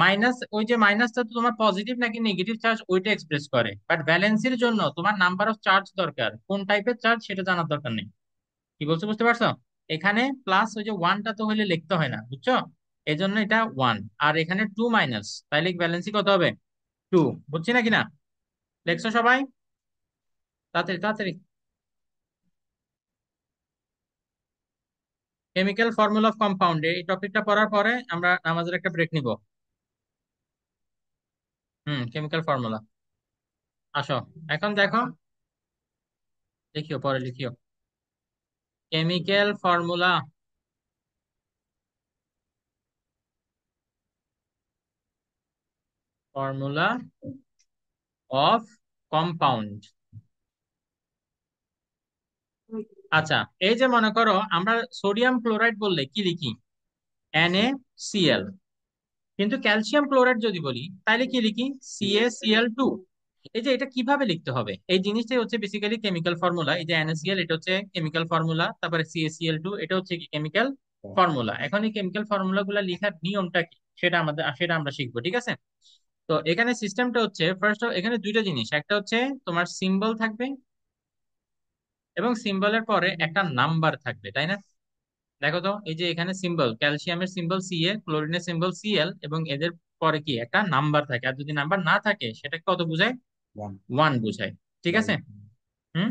মাইনাস, ওই যে মাইনাসটা তো তোমার পজিটিভ নাকি নেগেটিভ চার্জ ওইটা এক্সপ্রেস করে, বাট ব্যালেন্সের জন্য তোমার নাম্বার অফ চার্জ দরকার, কোন টাইপের চার্জ সেটা জানার দরকার নেই। কি বলছো বুঝতে পারছো? এখানে প্লাস ওই যে ওয়ানটা তো হলে লিখতে হয় না, বুঝছো? এই জন্য এটা ওয়ান, আর এখানে টু মাইনাস, তাইলে ব্যালেন্সই কত হবে? টু। বুঝছি নাকি না? লেখছো সবাই? তাড়াতাড়ি তাড়াতাড়ি। কেমিক্যাল ফর্মুলা অফ কম্পাউন্ড, এই টপিকটা পড়ার পরে আমরা আমাদের একটা ব্রেক নিব। কেমিক্যাল ফর্মুলা, আসো এখন দেখো, লিখিও পরে লিখিও। Chemical formula, formula of compound. আচ্ছা, এই যে মনে করো আমরা সোডিয়াম ক্লোরাইড বললে কি লিখি? NaCl। কিন্তু ক্যালসিয়াম ক্লোরাইড যদি বলি তাহলে কি লিখি? CaCl2। এই যে এটা কিভাবে লিখতে হবে, এই জিনিসটাই হচ্ছে বেসিক্যালি কেমিক্যাল ফর্মুলা। এই যে NaCl এটা হচ্ছে কেমিক্যাল ফর্মুলা, তারপরে CaCl2 এটা হচ্ছে কি কেমিক্যাল ফর্মুলা। এখন এই কেমিক্যাল ফর্মুলা গুলা লিখার নিয়মটা কি সেটা আমরা শিখবো, ঠিক আছে? তো এখানে সিস্টেমটা হচ্ছে ফার্স্ট, এখানে দুইটা জিনিস, একটা হচ্ছে তোমার সিম্বল থাকবে এবং সিম্বলের পরে একটা নাম্বার থাকবে, তাই না? দেখো তো, এই যে এখানে সিম্বল, ক্যালসিয়ামের সিম্বল Ca, ক্লোরিনের সিম্বল Cl, এবং এদের পরে কি একটা নাম্বার থাকে, আর যদি নাম্বার না থাকে সেটা কত বোঝায়? ওয়ান বোঝায়। ঠিক আছে। হুম,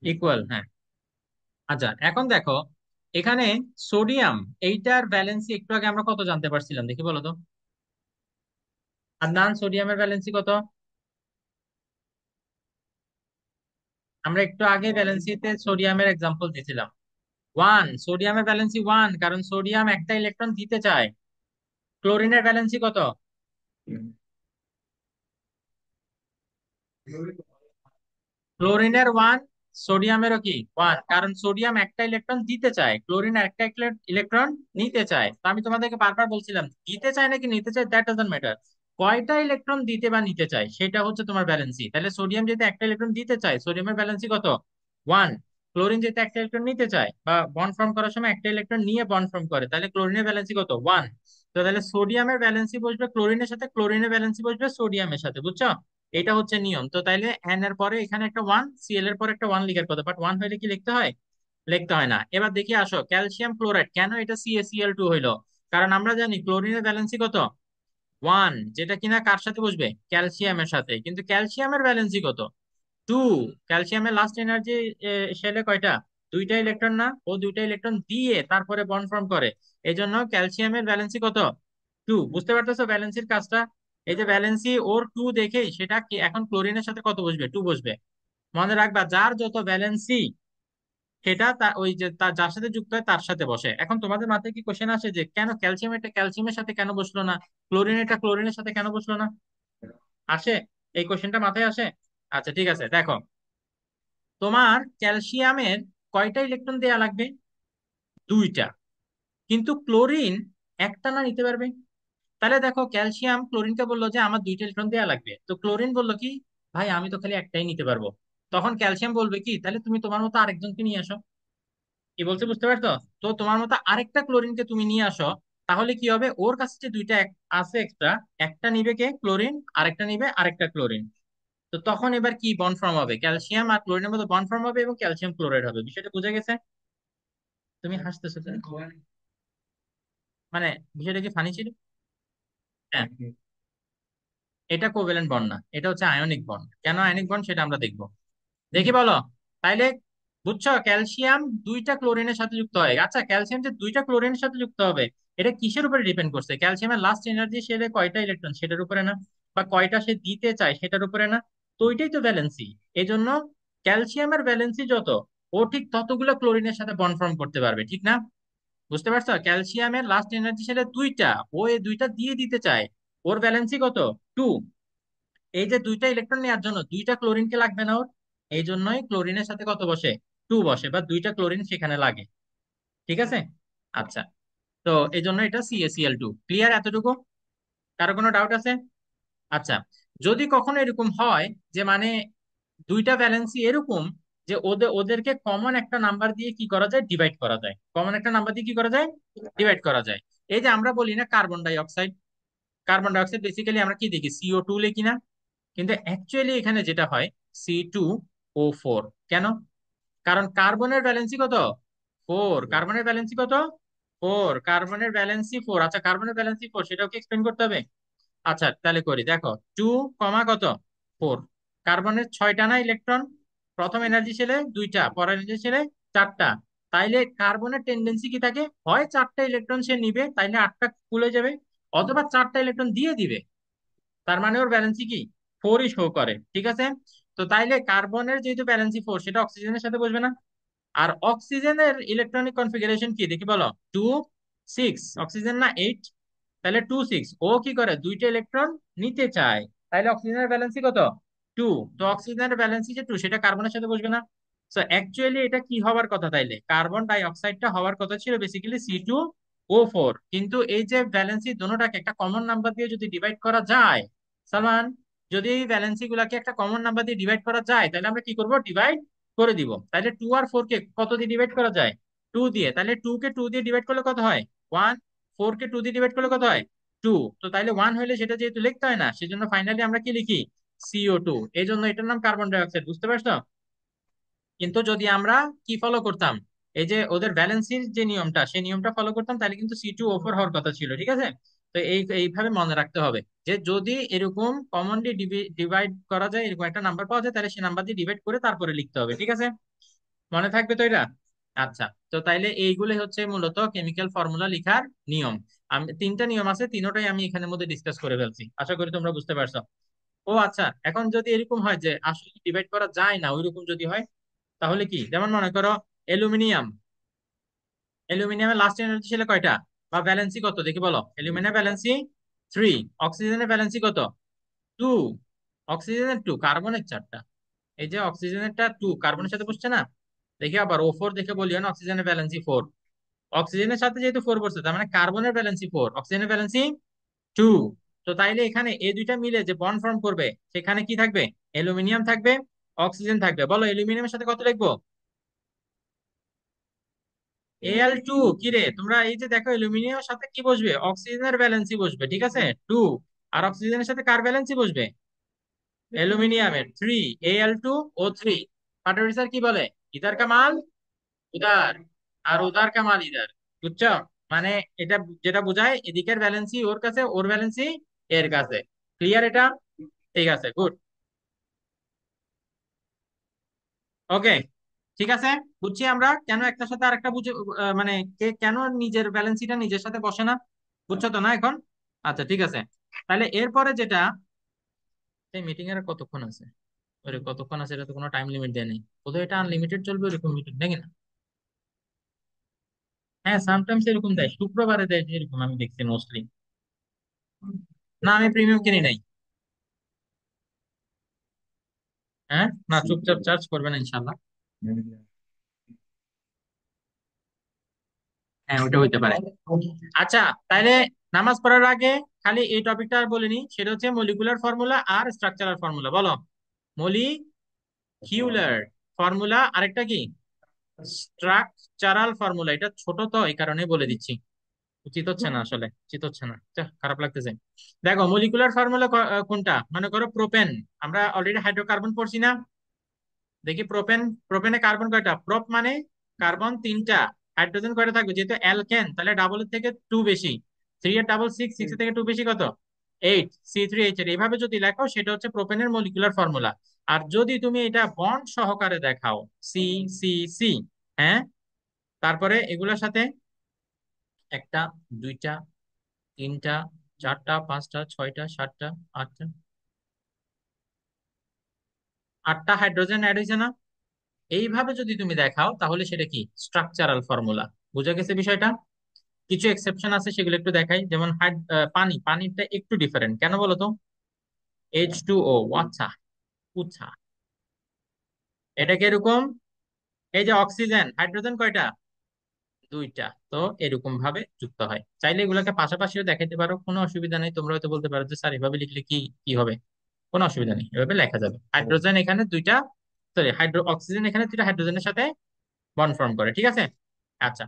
ইকুয়াল, হ্যাঁ। আচ্ছা এখন দেখো, এখানে সোডিয়াম, এইটার ভ্যালেন্সি একটু আগে আমরা কত জানতে পারছিলাম দেখি বলো তো? আর নান সোডিয়ামের ভ্যালেন্সি কত? আমরা একটু আগে ভ্যালেন্সিতে সোডিয়ামের এক্সাম্পল দিয়েছিলাম। ওয়ান, সোডিয়ামের ভ্যালেন্সি ওয়ান, কারণ সোডিয়াম একটা ইলেকট্রন দিতে চায়। ক্লোরিনের ভ্যালেন্সি কত? ক্লোরিনের ওয়ান, সোডিয়ামেরও কি ওয়ান, কারণ সোডিয়াম একটা ইলেকট্রন দিতে চায়, ক্লোরিন একটা ইলেকট্রন নিতে চায়। তো আমি তোমাদেরকে বারবার বলছিলাম দিতে চায় নাকি নিতে চায় দ্যাট ডাজন্ট ম্যাটার, কয়টা ইলেকট্রন দিতে বা নিতে চায় সেটা হচ্ছে তোমার ব্যালেন্সি। তাহলে সোডিয়াম যদি একটা ইলেকট্রন দিতে চায় সোডিয়ামের ব্যালেন্সি কত? ওয়ান। ক্লোরিন যেহেতু একটা ইলেকট্রন নিতে চায় বা বন্ড ফর্ম করার সময় একটা ইলেকট্রন নিয়ে বন্ড ফর্ম করে, তাহলে ক্লোরিনের ব্যালেন্সি কত? ওয়ান। তো তাহলে সোডিয়ামের ব্যালেন্সি বসবে ক্লোরিনের সাথে, ক্লোরিনের ব্যালেন্সি বসবে সোডিয়ামের সাথে, বুঝছো? এটা হচ্ছে নিয়ম। তো তাইলে এন এর পরে এখানে একটা ওয়ান, Cl এর পরে একটা ওয়ান লিখার কথা, বাট ওয়ান হইলে কি লিখতে হয়? লিখতে হয় না। এবার দেখি আসো, ক্যালসিয়াম ক্লোরাইড কেন এটা CaCl2 হইলো? কারণ আমরা জানি ক্লোরিনের ব্যালেন্সি কত? ওয়ান, যেটা কিনা কার সাথে বসবে? ক্যালসিয়ামের সাথে। কিন্তু ক্যালসিয়ামের ব্যালেন্সি কত? টু। ক্যালসিয়ামের লাস্ট এনার্জি শেলে কয়টা? দুইটা ইলেকট্রন না? ও দুইটা ইলেকট্রন দিয়ে তারপরে বন্ড ফর্ম করে, এই জন্য ক্যালসিয়ামের ব্যালেন্সি কত? টু। বুঝতে পারতেছো ব্যালেন্সির কাজটা? এই যে ব্যালেন্সি ওর টু দেখেই সেটা কি এখন ক্লোরিনের সাথে কত বসবে? টু বসবে। মনে রাখবা যার যত ব্যালেন্সি সেটা ওই যে তার যার সাথে যুক্ত হয় তার সাথে বসে। এখন তোমাদের মাথায় কি কোশ্চেন আসে যে কেন ক্যালসিয়াম এটা ক্যালসিয়ামের সাথে কেন বসলো না, ক্লোরিন এটা ক্লোরিনের সাথে কেন বসলো না? আসে, এই কোশ্চেনটা মাথায় আসে। আচ্ছা ঠিক আছে, দেখো তোমার ক্যালসিয়ামের কয়টা ইলেকট্রন দেয়া লাগবে? দুইটা। কিন্তু ক্লোরিন একটা না নিতে পারবে। তাহলে দেখো ক্যালসিয়াম ক্লোরিনকে বললো যে আমার দুইটা ইলেকট্রন দেয়া লাগবে, তো ক্লোরিন বললো কি ভাই আমি তো খালি একটাই নিতে পারবো। তখন ক্যালসিয়াম বলবে কি তাহলে তুমি তোমার মতো আরেকজনকে নিয়ে আসো। কি বলছে বুঝতে পারছো? তো তোমার মতো আরেকটা ক্লোরিনকে তুমি নিয়ে আসো, তাহলে কি হবে, ওর কাছে যে দুইটা আছে এক্সট্রা, একটা নিবে কে? ক্লোরিন, আরেকটা নিবে আরেকটা ক্লোরিন। তো তখন এবার কি বন্ড ফর্ম হবে? ক্যালসিয়াম আর ক্লোরিনের মধ্যে বন্ড ফর্ম হবে এবং ক্যালসিয়াম ক্লোরাইড হবে। বিষয়টা বুঝে গেছে? তুমি হাসতেছো কেন? মানে বিষয়টা কি ফানি ছিল? হ্যাঁ, এটা কোভ্যালেন্ট বন্ড না, এটা হচ্ছে আয়নিক বন্ড। কেন আয়নিক বন্ড সেটা আমরা দেখবো। দেখি বলো, তাইলে বুঝছো ক্যালসিয়াম দুইটা ক্লোরিনের সাথে যুক্ত হয়। আচ্ছা ক্যালসিয়াম যে দুইটা ক্লোরিনের সাথে যুক্ত হবে এটা কিসের উপরে ডিপেন্ড করছে? ক্যালসিয়ামের লাস্ট এনার্জি শেলে কয়টা ইলেকট্রন সেটার উপরে না? বা কয়টা সে দিতে চায় সেটার উপরে না? তো ওইটাই তো ব্যালেন্সি। এই জন্য ক্যালসিয়ামের ব্যালেন্সি যত, ও ঠিক ততগুলো ক্লোরিনের সাথে বন্ড ফর্ম করতে পারবে, ঠিক না? বুঝতে পারছো? ক্যালসিয়ামের লাস্ট এনার্জি শেলে দুইটা, ও এই দুইটা দিয়ে দিতে চায়, ওর ব্যালেন্সি কত? টু। এই যে দুইটা ইলেকট্রন নেওয়ার জন্য দুইটা ক্লোরিনকে লাগবে না ওর, এই জন্যই ক্লোরিনের সাথে কত বসে? টু বসে বা দুইটা ক্লোরিন সেখানে লাগে। ঠিক আছে। আচ্ছা, তো এই জন্য এটা CaCl2। ক্লিয়ার এতটুকু? কারো কোনো ডাউট আছে? আচ্ছা, যদি কখনো এরকম হয় যে মানে দুইটা ভ্যালেন্সি এরকম যে ওদেরকে কমন একটা নাম্বার দিয়ে কি করা যায়, ডিভাইড করা যায়, কমন একটা নাম্বার দিয়ে কি করা যায়, ডিভাইড করা যায়। এই যে আমরা বলি না carbon die oxide, carbon die oxide basically আমরা কি দেখি, CO2 লিখি না? কিন্তু অ্যাকচুয়ালি এখানে যেটা হয় C2O4। কেন? কারণ কার্বনের ভ্যালেন্সি কত, 4। কার্বনের ভ্যালেন্সি কত, 4। কার্বনের ভ্যালেন্সি 4। আচ্ছা, কার্বনের ভ্যালেন্সি 4 সেটাও কি এক্সপ্লেন করতে হবে? আচ্ছা তাহলে করি, দেখো 2 কমা কত, 4। কার্বনের 6টা না ইলেকট্রন, প্রথম এনার্জি শেলে 2টা, পরের এনার্জি শেলে 4টা। তাইলে কার্বনের টেন্ডেন্সি কি থাকে, হয় 4টা ইলেকট্রন সে নিবে তাইলে 8টা খুলে যাবে, অথবা 4টা ইলেকট্রন দিয়ে দিবে, তার মানে ওর ব্যালেন্সি কি, 4ই শো করে। ঠিক আছে। তো তাইলে কার্বনের যেহেতু ব্যালেন্সি 4, সেটা অক্সিজেনের সাথে বসবে না? আর অক্সিজেনের ইলেকট্রনিক কনফিগারেশন কি দেখি বলো, 2 6। অক্সিজেন না 8? তাহলে 2 6, ও কি করে, দুইটা ইলেকট্রন নিতে চায়। তাহলে অক্সিজেনের ব্যালেন্সি কত, 2। তো অক্সিজেনের ব্যালেন্সি যে 2, সেটা কার্বনের সাথে বসবে না? সো অ্যাকচুয়ালি এটা কি হওয়ার কথা, তাইলে কার্বন ডাই অক্সাইডটা হওয়ার কথা ছিল বেসিক্যালি C2O4। কিন্তু এই যে ভ্যালেন্সি দুটোটাকে একটা কমন নাম্বার দিয়ে যদি ডিভাইড করা যায়, সালমান, যদি এই ভ্যালেন্সি গুলাকে একটা কমন নাম্বার দিয়ে ডিভাইড করা যায়, তাহলে আমরা কি করব, ডিভাইড করে দিব। তাহলে 2 আর 4 কে কত দিয়ে ডিভাইড করা যায়, 2 দিয়ে। তাহলে 2 কে 2 দিয়ে ডিভাইড করলে কত হয়, 1। 4 কে 2 দিয়ে ডিভাইড করলে কত হয়, 2। তো তাইলে 1 হইলে সেটা যেহেতু লিখতে হয় না, সেজন্য ফাইনালি আমরা কি লিখি, CO2। এই জন্য এটার নাম কার্বন ডাই অক্সাইড। বুঝতে পারছো? কিন্তু যদি আমরা কি ফলো করতাম, এই যে ওদের ব্যালেন্সির যে নিয়মটা, সেই নিয়মটা ফলো করতাম, তাহলে কিন্তু C2O4 হওয়ার কথা ছিল। ঠিক আছে। তো এইভাবে মনে রাখতে হবে যে যদি এরকম কমনলি ডিভাইড করা যায়, এরকম একটা নাম্বার পাওয়া যায়, তাহলে সেই নাম্বার দিয়ে ডিভাইড করে তারপরে লিখতে হবে। ঠিক আছে, মনে থাকবে তো এটা? আচ্ছা, তো তাইলে এইগুলো হচ্ছে মূলত কেমিক্যাল ফর্মুলা লেখার নিয়ম। আমি 3টা নিয়ম আছে, তিনোটাই আমি এখানের মধ্যে ডিসকাস করে ফেলছি, আশা করি তোমরা বুঝতে পারছো। ও আচ্ছা, এখন যদি এরকম হয় যে আসলে ডিভাইড করা যায় না, ওইরকম যদি হয়, তাহলে কি, যেমন মনে করো অ্যালুমিনিয়াম, অ্যালুমিনিয়ামের লাস্ট এনার্জি ছিল কয়টা, বা ব্যালেন্সি কত দেখি বলো, অ্যালুমিনিয়াম ব্যালেন্সি 3। অক্সিজেনের ব্যালেন্সি কত, 2। অক্সিজেনের 2, কার্বনের 4টা। এই যে অক্সিজেনেরটা 2 কার্বনের সাথে বসছে না, দেখি আবার O4 দেখে বলিও না, অক্সিজেনের ব্যালেন্সি 4। অক্সিজেনের সাথে যেহেতু 4 বসছে, তার মানে কার্বনের ব্যালেন্সি 4, অক্সিজেনের ব্যালেন্সি 2। তো তাইলে এখানে এই দুইটা মিলে যে বন্ড ফর্ম করবে, সেখানে কি থাকবে, অ্যালুমিনিয়াম থাকবে, অক্সিজেন থাকবে। বলো অ্যালুমিনিয়ামের সাথে কত লিখবো, Al2। কি রে তোমরা, এই যে দেখো অ্যালুমিনিয়ামের সাথে কি বসবে, অক্সিজেনের ব্যালেন্সি বসবে। ঠিক আছে, 2। আর অক্সিজেনের সাথে কার ব্যালেন্সি বসবে, অ্যালুমিনিয়ামের 3। Al2O3। পাটরি স্যার কি বলে, ইধার কা মাল উদার, আর উদার কা মাল ইধার। বুঝছো? মানে এটা যেটা বোঝায়, এদিকের ব্যালেন্সি ওর কাছে, ওর ব্যালেন্সি এর কাছে। ক্লিয়ার এটা? ঠিক আছে, গুড। ওকে, ঠিক আছে। বুঝছি আমরা কেন একটার সাথে আরেকটা বুঝে, মানে কে কেন নিজের ব্যালেন্সিটা নিজের সাথে বসে না। বুঝছো তো না এখন? আচ্ছা ঠিক আছে। তাহলে এরপরে যেটা, এই মিটিং এর আর কতক্ষণ আছে, ওরে কতক্ষণ আছে, এটা তো কোনো টাইম লিমিট দেয় নেই। বোধহয় এটা আনলিমিটেড চলবে ওরকম মিটিং, নাকি না? হ্যাঁ, সামটাইমস এরকম দেয়, শুক্রবারে দেয় এরকম, আমি দেখছি মোস্টলি। না, আমি প্রিমিয়াম কিনি নাই। হ্যাঁ, না, চুপচাপ চার্জ করবেন ইনশাল্লাহ। হ্যাঁ, ওটা হইতে পারে। আচ্ছা, তাইলে নামাজ পড়ার আগে খালি এই টপিকটা আর বলিনি, সেটা হচ্ছে মলিকুলার ফর্মুলা আর স্ট্রাকচারাল ফর্মুলা। বলো, মলিকিউলার ফর্মুলা, আরেকটা কি, স্ট্রাকচারাল ফর্মুলা। এটা ছোট তো এই কারণে বলে দিচ্ছি, উচিত হচ্ছে না আসলে, উচিত হচ্ছে না, যাহ, খারাপ লাগতেছে। দেখো মলিকুলার ফর্মুলা কোনটা, মনে করো প্রোপেন। আমরা অলরেডি হাইড্রোকার্বন পড়ছি না? দেখি প্রোপেন, প্রোপেনে কার্বন কয়টা, প্রোপ মানে কার্বন 3টা, হাইড্রোজেন কয়টা থাকবে, যেহেতু অ্যালকেন তাহলে ডাবল এর থেকে 2 বেশি, 3 এর ডাবল 6, 6 এর থেকে 2 বেশি কত, 8, C3H8। এইভাবে যদি লেখো সেটা হচ্ছে প্রোপেনের মলিকুলার ফর্মুলা। আর যদি তুমি এটা বন্ড সহকারে দেখাও, C C C, হ্যাঁ, তারপরে এগুলোর সাথে একটা, দুইটা, তিনটা, চারটা, পাঁচটা, ছয়টা, সাতটা, আটটা, 8টা হাইড্রোজেন অ্যাড হয়েছে না? এইভাবে যদি তুমি দেখাও তাহলে সেটা কি, স্ট্রাকচারাল ফর্মুলা। বুঝা গেছে বিষয়টা? কিছু এক্সেপশন আছে, সেগুলো একটু দেখাই। যেমন পানিটা একটু ডিফারেন্ট, কেন বলো তো, H2O, আচ্ছা, উচ্ছা, এটা কিরকম, এই যে অক্সিজেন হাইড্রোজেন কয়টা? দুইটা। তো এরকম ভাবে যুক্ত হয়। চাইলে এগুলোকে পাশাপাশিও দেখাইতে পারো, কোনো অসুবিধা নেই। তোমরা হয়তো বলতে পারো যে স্যার এভাবে লিখলে কি কি হবে, কোনো অসুবিধা নেই, এভাবে লেখা যাবে। হাইড্রোজেন এখানে দুইটা, সরি অক্সিজেন এখানে দুইটা হাইড্রোজেনের সাথে বন্ড ফর্ম করে, ঠিক আছে। আচ্ছা,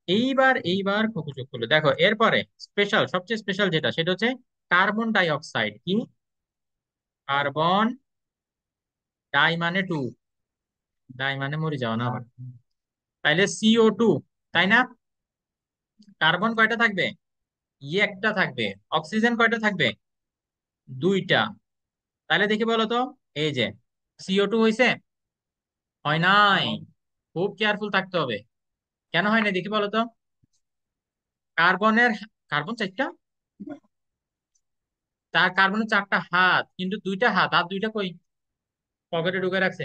এইবার ফোকাস যোগ করলো, দেখো এরপরে স্পেশাল, সবচেয়ে স্পেশাল যেটা সেটা হচ্ছে কার্বন ডাই অক্সাইড। কি? কার্বন ডাই মানে টু, ডাই মানে মরে যাওয়া না আবার, তাইলে CO2, তাই না? কার্বন কয়টা থাকবে? একটা থাকবে। অক্সিজেন কয়টা থাকবে? দুইটা। তাহলে দেখি বলো তো, এই যে CO2 হইছে? হয় নাই। খুব কেয়ারফুল থাকতে হবে। কেন হয় না দেখি বলো তো। কার্বনের, কার্বন চারটা, তার কার্বনের চারটা হাত, কিন্তু দুইটা হাত, আর দুইটা কই? পকেটে ঢুকে রাখছে।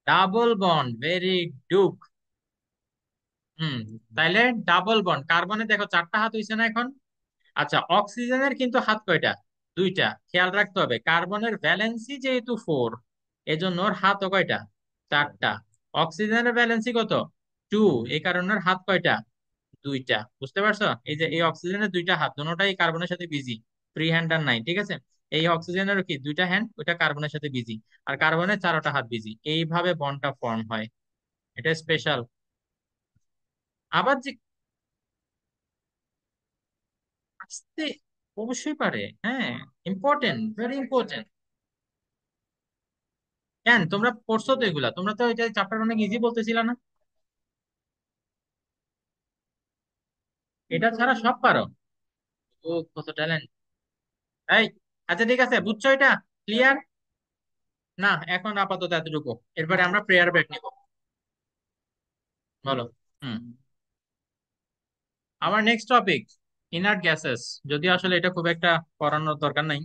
Double bond, very good. Hmm, তাইলে ডাবল বন্ড কার্বনে দেখো চারটা হাত হইছে না এখন। আচ্ছা, অক্সিজেনের কিন্তু হাত কয়টা? দুইটা। খেয়াল রাখতে হবে, কার্বনের ভ্যালেন্সি যেহেতু 4, এজন্য ওর হাতও কয়টা? চারটা। অক্সিজেনের ভ্যালেন্সি কত? 2, এই কারণে ওর হাত কয়টা? দুইটা। বুঝতে পারছো? এই যে এই অক্সিজেনের দুইটা হাত, দুটোটাই কার্বনের সাথে বিজি, ফ্রি হ্যান্ড আর নাই, ঠিক আছে। এই অক্সিজেনের কি দুইটা হ্যান্ড, ওইটা কার্বনের সাথে বিজি। আর কার্বনের চারটা হাত বিজি, এইভাবে বন্ডটা ফর্ম হয়। এটা স্পেশাল। আবার যে আসতে, অবশ্যই পারে, হ্যাঁ। Important, very important. কেন, তোমরা পড়ছো তো এগুলা, তোমরা তো এটা চ্যাপ্টার অনেক ইজি বলতেছিল না? এটা ছাড়া সব পারো। ও, কত ট্যালেন্ট! এই, আচ্ছা ঠিক আছে, বুঝছো এটা? ক্লিয়ার? না, এখন আপাতত এতটুকু। এরপরে আমরা প্রেয়ার ব্রেক নিব। বলো। হুম। আমার নেক্সট টপিক ইনার্ট গ্যাসেস। যদি আসলে এটা খুব একটা পড়ানোর দরকার নাই,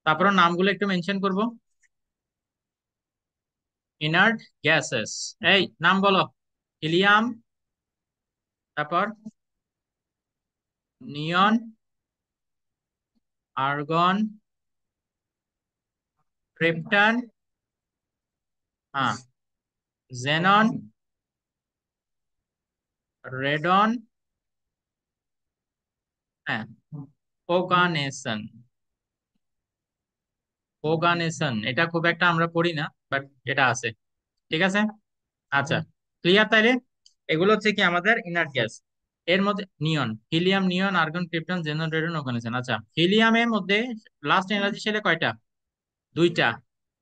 তারপরে নামগুলো একটু মেনশন করব। ইনার্ট গ্যাসেস, এই নাম বলো। হিলিয়াম, তারপর নিয়ন, আর্গন, ক্রিপ্টন, হ্যাঁ, জেনন, রেডন, হ্যাঁ, ওগানেসন। ওগানেসন এটা খুব একটা আমরা পড়ি না, বাট এটা আছে, ঠিক আছে। আচ্ছা, ক্লিয়ার তাইলে। এগুলো হচ্ছে কি আমাদের ইনার্ট গ্যাস। এর মধ্যে নিয়ন, হিলিয়াম, নিয়ন, আর্গন, ক্রিপ্টন, জেনন, রেডন, ওগানেসন। আচ্ছা, হিলিয়ামের মধ্যে লাস্ট এনার্জি শেলে কয়টা? দুইটা।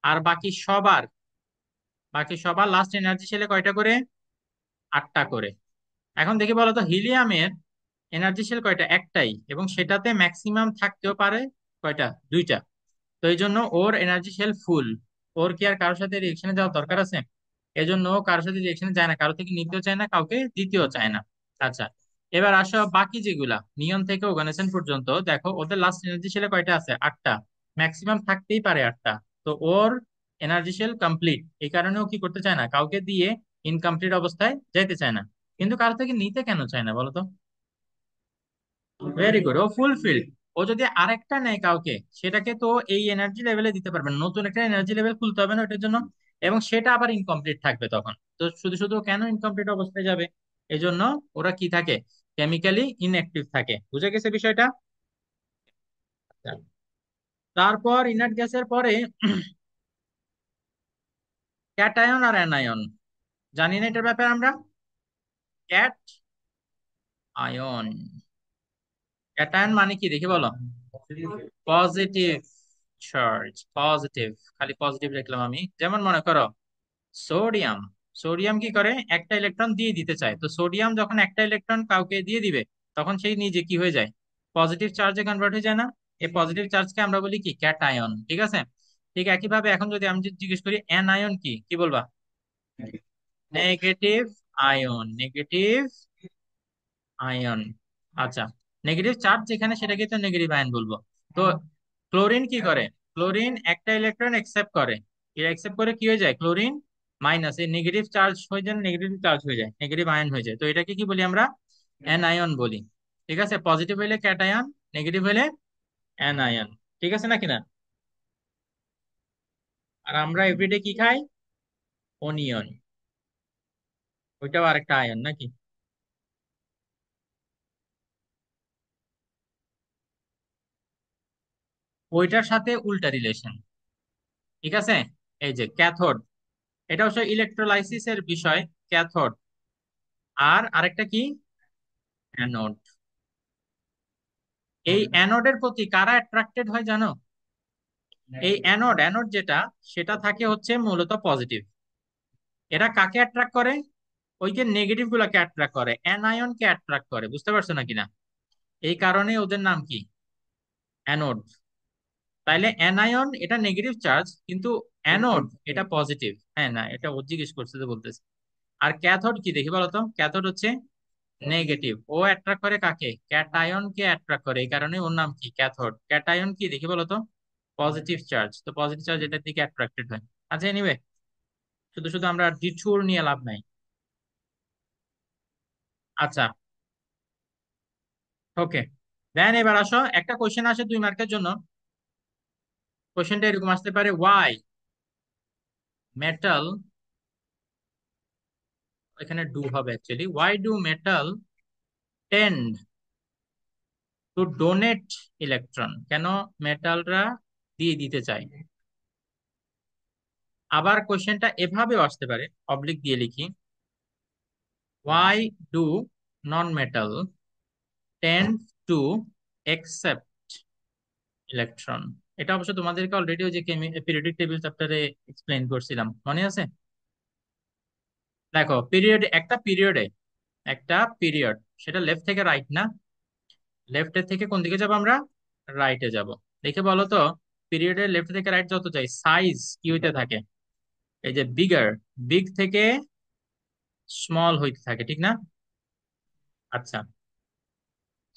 আর বাকি সবার লাস্ট এনার্জি শেলে কয়টা করে? আটটা করে। এখন দেখি বলো তো, হিলিয়ামের এনার্জি শেল কয়টা? একটাই, এবং সেটাতে ম্যাক্সিমাম থাকতেও পারে কয়টা? দুইটা। তো এই জন্য ওর এনার্জি শেল ফুল। ওর কি আর কারোর সাথে রিয়েকশনে যাওয়ার দরকার আছে? এজন্য ও কারোর সাথে রিয়েকশনে যায় না, কারো থেকে নিতেও চায় না, কাউকে দিতেও চায় না। আচ্ছা, এবার আসো বাকি যেগুলা নিয়ন থেকে অর্গানাইজেশন পর্যন্ত, দেখো ওদের লাস্ট এনার্জি শেলে কয়টা আছে? আটটা। ম্যাক্সিমাম থাকতেই পারে আটটা। তো ওর এনার্জি শেল কমপ্লিট, এই কারণে ও কি করতে চায় না, কাউকে দিয়ে ইনকমপ্লিট অবস্থায় যাইতে চায় না। কিন্তু কারো থেকে নিতে কেন চায় না বলো তো? ভেরি গুড, ও ফুলফিল্ড। ও যদি আরেকটা নেয় কাউকে, সেটাকে তো এই এনার্জি লেভেলে দিতে পারবে না, নতুন একটা এনার্জি লেভেল খুলতে হবে না ওটার জন্য। এবং সেটা আবার ইনকমপ্লিট থাকবে তখন। তো শুধু শুধু কেন ইনকমপ্লিট অবস্থায় যাবে? এই জন্য ওরা কি থাকে, কেমিক্যালি ইনঅ্যাক্টিভ থাকে। বুঝে গেছে বিষয়টা? তারপর ইনার্ট গ্যাসের পরে ক্যাটায়ন আর অ্যানায়ন। জানি না এটার ব্যাপারে আমরা। ক্যাট আয়ন, ক্যাটায়ন মানে কি দেখি বলো। Positive charge, positive. খালি পজিটিভ লিখলাম আমি, যেমন মনে করো সোডিয়াম। সোডিয়াম কি করে, একটা ইলেকট্রন দিয়ে দিতে চায়। তো সোডিয়াম যখন একটা ইলেকট্রন কাউকে দিয়ে দিবে, তখন সেই নিজে কি হয়ে যায়, পজিটিভ চার্জে কনভার্ট হয়ে যায় না? এই পজিটিভ চার্জকে আমরা বলি কি, ক্যাটায়ন, ঠিক আছে। ঠিক একইভাবে এখন যদি আমি যদি জিজ্ঞেস করি অ্যানায়ন কি, কি বলবা? Negative ion, negative ion. আচ্ছা, নেগেটিভ চার্জ যেখানে সেটাকে তো নেগেটিভ আয়ন বলবো। তো ক্লোরিন কি করে, ক্লোরিন একটা ইলেকট্রন একসেপ্ট করে। এটা একসেপ্ট করে কি হয়ে যায়, ক্লোরিন মাইনাস, এই নেগেটিভ চার্জ হয়ে যায়, নেগেটিভ চার্জ হয়ে যায়, নেগেটিভ আয়ন হয়ে যায়। তো এটাকে কি বলি আমরা, অ্যানায়ন বলি। ঠিক আছে, পজিটিভ হইলে ক্যাটায়ন, নেগেটিভ হইলে অ্যানায়ন। ঠিক আছে নাকি না? আর আমরা এভরিডে কি খাই? অনিয়ন, ওইটাও আরেকটা আয়ন নাকি? ওইটার সাথে উল্টা রিলেশন। ঠিক আছে। এই যে ক্যাথোড, এটা অবশ্য ইলেকট্রোলাইসিসের বিষয়, ক্যাথোড। আর আরেকটা কি? অ্যানোড। এই অ্যানোডের প্রতি কারা অ্যাট্রাক্টেড হয় জানো? এই অ্যানোড, অ্যানোড যেটা, সেটা থাকে হচ্ছে মূলত পজিটিভ। এরা কাকে অ্যাট্রাক্ট করে? ওই যে নেগেটিভ গুলাকে অ্যাট্রাক্ট করে, অ্যানায়নকে অ্যাট্রাক্ট করে। বুঝতে পারছো নাকি না? এই কারণে ওদের নাম কি? অ্যানোড। তাইলে অ্যানায়ন এটা নেগেটিভ চার্জ, কিন্তু অ্যানোড এটা পজিটিভ। হ্যাঁ না, এটা ও জিজ্ঞেস করছে তো বলতেছে। আর ক্যাথোড কি দেখি বলতো? ক্যাথোড হচ্ছে নেগেটিভ, ও অ্যাট্রাক্ট করে কাকে? ক্যাটায়ন কে অ্যাট্রাক্ট করে, এই কারণে ওর নাম কি? ক্যাথোড। ক্যাটায়ন কি দেখি বলতো? পজিটিভ চার্জ, তো পজিটিভ চার্জ এটার দিকে অ্যাট্রাক্টেড হয়। আচ্ছা এনিওয়ে, শুধু শুধু আমরা ডিটুর নিয়ে লাভ নাই। আচ্ছা, ওকে। দেন এবার আসো, একটা কোশ্চেন আসে 2 মার্কের জন্য। কোশ্চেনটা এরকম আসতে পারে, ওয়াই মেটাল, এখানে ডু হবে actually, why do metal tend two donate electron, কেন মেটালরা দিয়ে দিতে চায়? আবার কোশ্চেনটা এভাবেও আসতে পারে, অবলিক দিয়ে লিখি, why do non metal tend two accept electron. এটা অবশ্য তোমাদেরকে অলরেডি ওই যে পিরিয়ডিক টেবিল চ্যাপ্টারে এক্সপ্লেইন করছিলাম, মনে আছে? দেখো পিরিয়ড, একটা পিরিয়ড, সেটা লেফট থেকে রাইট না? লেফটের থেকে কোন দিকে যাব আমরা? রাইটে যাব। দেখে বলো তো, পিরিয়ডের লেফট থেকে রাইট যত যাই, সাইজ কি হইতে থাকে? এই যে বিগার, বিগ থেকে স্মল হইতে থাকে, ঠিক না? আচ্ছা,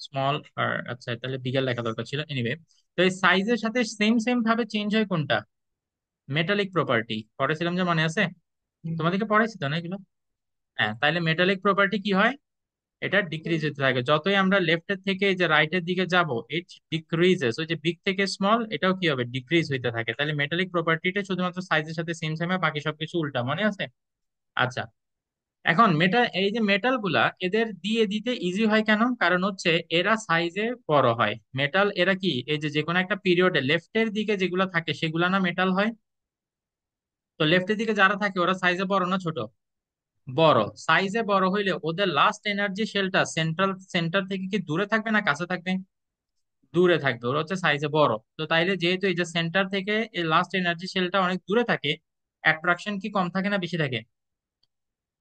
স্মল আর আচ্ছা, তাহলে বিগার লেখা দরকার ছিল। এনিওয়ে, তো এই সাইজের সাথে সেম সেম ভাবে চেঞ্জ হয় কোনটা? Metallic property. পড়েছিলাম যে, মনে আছে? তোমাদেরকে পড়াইছি তো না এগুলো? হ্যাঁ, তাহলে মেটালিক প্রপার্টি কি হয়? এটা ডিক্রিজ হতে থাকে যতই আমরা লেফটের থেকে এই যে রাইটের দিকে যাব, ইট ডিক্রিজেস। ওই যে বিগ থেকে স্মল, এটাও কি হবে? ডিক্রিজ হইতে থাকে। তাহলে মেটালিক প্রপার্টিটা শুধুমাত্র সাইজের সাথে সেম সেম, বাকি সবকিছু উল্টা, মনে আছে? আচ্ছা, এখন মেটাল, এই যে মেটাল গুলা এদের দিয়ে দিতে ইজি হয় কেন? কারণ হচ্ছে এরা সাইজে বড় হয়। মেটাল এরা কি, এই যে যে কোনো একটা পিরিয়ডে লেফটের দিকে যেগুলা থাকে সেগুলা না মেটাল হয়? তো লেফটের দিকে যারা থাকে ওরা সাইজে বড় না ছোট? বড়। সাইজে বড় হইলে ওদের লাস্ট এনার্জি শেলটা সেন্টার থেকে কি দূরে থাকবে না কাছে থাকবে? দূরে থাকবে, ওরা হচ্ছে সাইজে বড়। তো তাইলে যেহেতু এই যে সেন্টার থেকে এই লাস্ট এনার্জি শেলটা অনেক দূরে থাকে, অ্যাট্রাকশন কি কম থাকে না বেশি থাকে?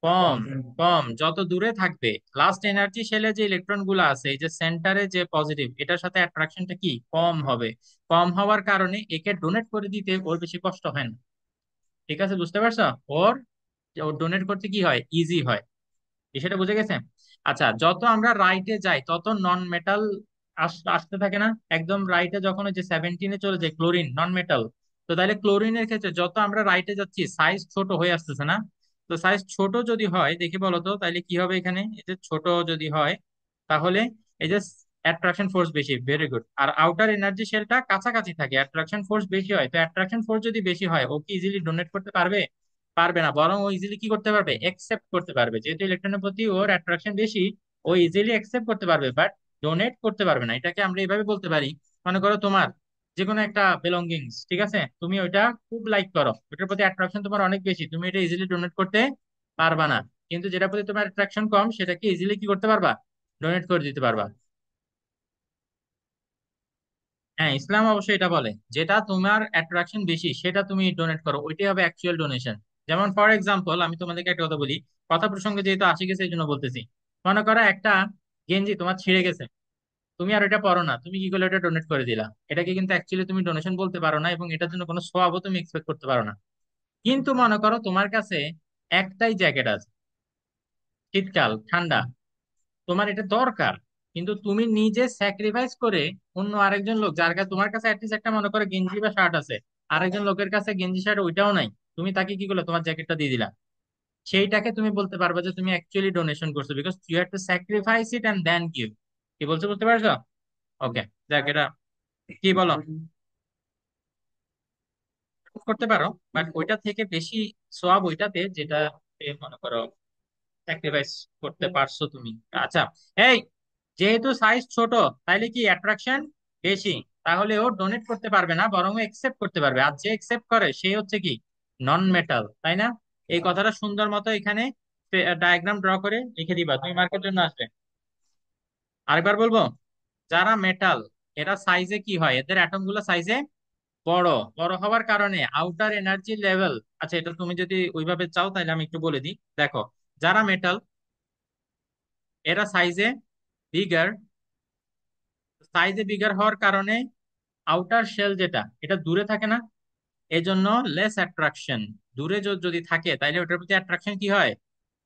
কম। কম যত দূরে থাকবে, লাস্ট এনার্জি শেলে যে ইলেকট্রন গুলো আছে, এই যে সেন্টারে যে পজিটিভ, এটার সাথে অ্যাট্রাকশনটা কি কম হবে। কম হওয়ার কারণে একে ডোনেট করে দিতে ওর বেশি কষ্ট হয় না। ঠিক আছে, বুঝতে পারছো? ওর ওর ডোনেট করতে কি হয়, ইজি হয়। বিষয়টা বুঝে গেছে? আচ্ছা, যত আমরা রাইটে যাই তত নন মেটাল আসতে থাকে না? একদম রাইটে যখন ওই যে 17-এ চলে যায় ক্লোরিন, নন মেটাল। তো তাহলে ক্লোরিনের ক্ষেত্রে যত আমরা রাইটে যাচ্ছি সাইজ ছোট হয়ে আসতেছে না? তো সাইজ ছোট যদি হয়, দেখি বলো তো তাহলে কি হবে এখানে? এই যে ছোট যদি হয়, তাহলে এই যে অ্যাট্রাকশন ফোর্স বেশি, ভেরি গুড। আর আউটার এনার্জি শেলটা কাছাকাছি থাকে, অ্যাট্রাকশন ফোর্স বেশি হয়। তো অ্যাট্রাকশন ফোর্স যদি বেশি হয়, ও কি ইজিলি ডোনেট করতে পারবে? পারবে না, বরং ও ইজিলি কি করতে পারবে? একসেপ্ট করতে পারবে। যেহেতু ইলেকট্রনের প্রতি ওর অ্যাট্রাকশন বেশি, ও ইজিলি একসেপ্ট করতে পারবে, বাট ডোনেট করতে পারবে না। এটাকে আমরা এইভাবে বলতে পারি, মনে করো তোমার যে কোনো একটা বিলঙ্গিংস, ঠিক আছে, তুমি ওইটা খুব লাইক করো, ওটার প্রতি অ্যাট্রাকশন তোমার অনেক বেশি, তুমি এটা ইজিলি ডোনেট করতে পারবা না। কিন্তু যেটার প্রতি তোমার অ্যাট্রাকশন কম, সেটাকে ইজিলি কি করতে পারবা? ডোনেট করে দিতে পারবা। হ্যাঁ, ইসলাম অবশ্যই এটা বলে, যেটা তোমার অ্যাট্রাকশন বেশি সেটা তুমি ডোনেট করো, ওইটাই হবে অ্যাকচুয়াল ডোনেশন। যেমন ফর এক্সাম্পল, আমি তোমাদেরকে একটা কথা বলি, কথা প্রসঙ্গে যেহেতু আসে গেছে এই জন্য বলতেছি। মনে করো একটা গেঞ্জি তোমার ছিঁড়ে গেছে, তুমি আর এটা পরো না, তুমি কি করলে? এটা ডোনেট করে দিলা। এটাকে কিন্তু অ্যাকচুয়ালি তুমি ডোনেশন বলতে পারো না, এবং এটার জন্য কোনো সওয়াবও তুমি এক্সপেক্ট করতে পারো না। কিন্তু মনে করো তোমার কাছে একটাই জ্যাকেট আছে, শীতকাল ঠান্ডা, তোমার এটা দরকার, কিন্তু তুমি নিজে স্যাক্রিফাইস করে অন্য আরেকজন লোক, যার কাছে তোমার কাছে অ্যাটলিস্ট একটা মনে করো গেঞ্জি বা শার্ট আছে, আরেকজন লোকের কাছে গেঞ্জি শার্ট ওইটাও নাই, তুমি তাকে কি করলো? তোমার জ্যাকেটটা দিয়ে দিলা। সেইটাকে তুমি বলতে পারবে যে তুমি অ্যাকচুয়ালি ডোনেশন করছো, because you have to sacrifice it and then give. কি বলছো, বুঝতে পারছো? ওকে, দেখ এটা কি বলো? করতে পারো, বাট ওইটা থেকে বেশি সোয়াব ওইটাতে যেটা মনে করো স্যাক্রিফাইস করতে পারছো তুমি। আচ্ছা, এই যেহেতু সাইজ ছোট, তাইলে কি অ্যাট্রাকশন বেশি, তাহলে ও ডোনেট করতে পারবে না, বরং একসেপ্ট করতে পারবে। আর যে একসেপ্ট করে সে হচ্ছে কি নন মেটাল, তাই না? এই কথাটা সুন্দর মতো এখানে ডায়াগ্রাম ড্র করে লিখে দিবা, তুমি মার্কের জন্য আসবে। আরেকবার বলবো, যারা মেটাল এরা সাইজে কি হয়, এদের অ্যাটম গুলো সাইজে বড়। বড় হওয়ার কারণে আউটার এনার্জি লেভেল, আচ্ছা এটা তুমি যদি ওইভাবে চাও তাহলে আমি একটু বলে দিই। দেখো, যারা মেটাল এরা সাইজে বিগার, সাইজে বিগার হওয়ার কারণে আউটার শেল যেটা এটা দূরে থাকে না, এজন্য লেস অ্যাট্রাকশন। দূরে যদি থাকে তাইলে ওটার প্রতি অ্যাট্রাকশন কি হয়,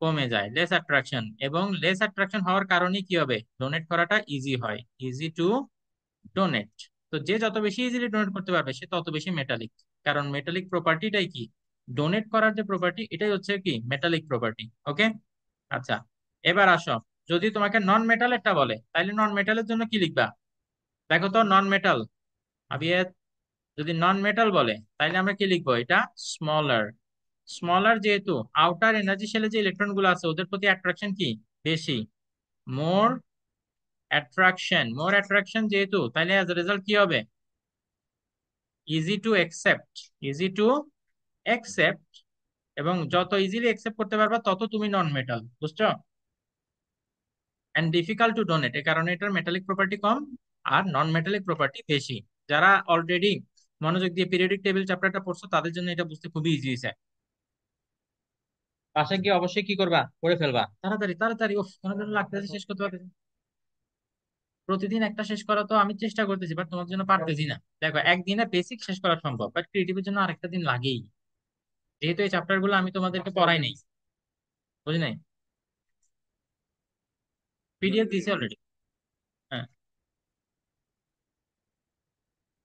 কমে যায়, লেস অ্যাট্রাকশন। এবং লেস অ্যাট্রাকশন হওয়ার কারণে কি হবে, ডোনেট করাটা ইজি হয়, ইজি টু ডোনেট। তো যে যত বেশি ইজিলি ডোনেট করতে পারবে সে তত বেশি মেটালিক, কারণ মেটালিক প্রপার্টিটাই কি, ডোনেট করার যে প্রপার্টি এটাই হচ্ছে কি মেটালিক প্রপার্টি। ওকে, আচ্ছা, এবার আসো, যদি তোমাকে নন মেটালেরটা বলে তাহলে নন মেটালের জন্য কি লিখবা? দেখো তো, নন মেটাল আবিয়ে, যদি নন মেটাল বলে তাহলে আমরা কি লিখবো, এটা স্মলার। স্মলার যেহেতু আউটার এনার্জি শেলে যে ইলেকট্রন গুলো আছে ওদের প্রতি অ্যাট্রাকশন কি বেশি, মোর অ্যাট্রাকশন। মোর অ্যাট্রাকশন যেহেতু, তাহলে অ্যাজ রেজাল্ট কি হবে, easy to accept, easy to accept. এবং যত ইজিলি একসেপ্ট করতে পারবা তত তুমি নন মেটাল, বুঝছো? এন্ড ডিফিকাল্ট টু ডোনেট, এই কারণে এটার মেটালিক প্রপার্টি কম আর নন মেটালিক প্রপার্টি বেশি। যারা অলরেডি মনোযোগ দিয়ে পিরিয়ডিক টেবিল চ্যাপ্টারটা পড়ছো তাদের জন্য এটা বুঝতে খুবই ইজি হয়েছে। বাসায় গিয়ে অবশ্যই কি করবা, করে ফেলবা তাড়াতাড়ি তাড়াতাড়ি। ওফ, তোমার জন্য লাগতেছে শেষ করতে পারতেছি। প্রতিদিন একটা শেষ করা তো আমি চেষ্টা করতেছি, বাট তোমার জন্য পারতেছি না। দেখো, একদিনে বেসিক শেষ করা সম্ভব, বাট ক্রিয়েটিভের জন্য আরেকটা দিন লাগেই, যেহেতু এই চ্যাপ্টার গুলো আমি তোমাদেরকে পড়াই নাই। বুঝলি নাই? পিডিএফ দিয়েছি অলরেডি। হ্যাঁ,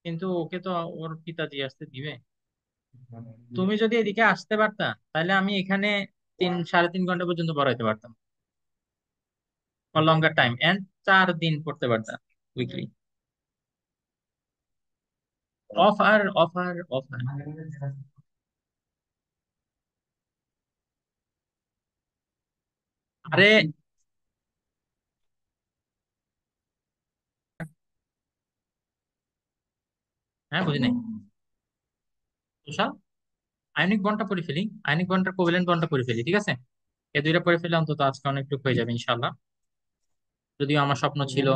কিন্তু ওকে তো ওর পিতা দিয়ে আসতে দিবে। তুমি যদি এদিকে আসতে পারতা তাহলে আমি এখানে 3 সাড়ে 3 ঘন্টা পর্যন্ত পড়াইতে পারতাম, ফর লঙ্গার টাইম, এন্ড 4 দিন পড়তে পারতাম উইকলি। Offer offer offer. আরে, হ্যাঁ বুঝি নাই। তুষার, আয়নিক বন্ডটা পড়ে ফেলি, আয়নিক বন্ডের কোভ্যালেন্ট বন্ডটা পড়ে ফেলি, ঠিক আছে? এই দুইটা পড়ে ফেলে অন্তত আজকে অনেকটুকু হয়ে যাবে ইনশাল্লাহ। যদিও আমার স্বপ্ন ছিল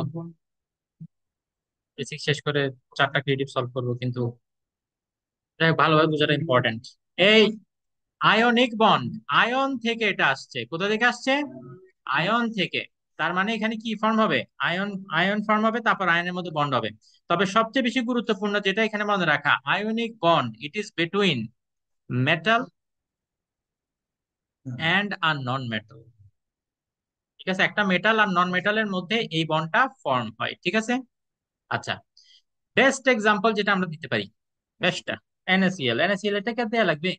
বেসিক শেষ করে 4টা ক্রিয়েটিভ সলভ করবো, কিন্তু যাই হোক, ভালোভাবে বোঝাটা ইম্পর্টেন্ট। এই আয়নিক বন্ড, আয়ন থেকে এটা আসছে, কোথা থেকে আসছে, আয়ন থেকে। তার মানে এখানে কি ফর্ম হবে, আয়ন, আয়ন ফর্ম হবে, তারপর আয়নের মধ্যে বন্ড হবে। তবে সবচেয়ে বেশি গুরুত্বপূর্ণ যেটা এখানে মনে রাখা, ionic bond it is between metal and আর নন মেটাল। ঠিক আছে, একটা মেটাল আর নন মেটালের মধ্যে এই বন্ডটা ফর্ম হয়, ঠিক আছে? আচ্ছা, বেস্ট এক্সাম্পল যেটা আমরা দিতে পারি, বেস্টটা NaCl। NaCl এটাকে দেয়া লাগবে,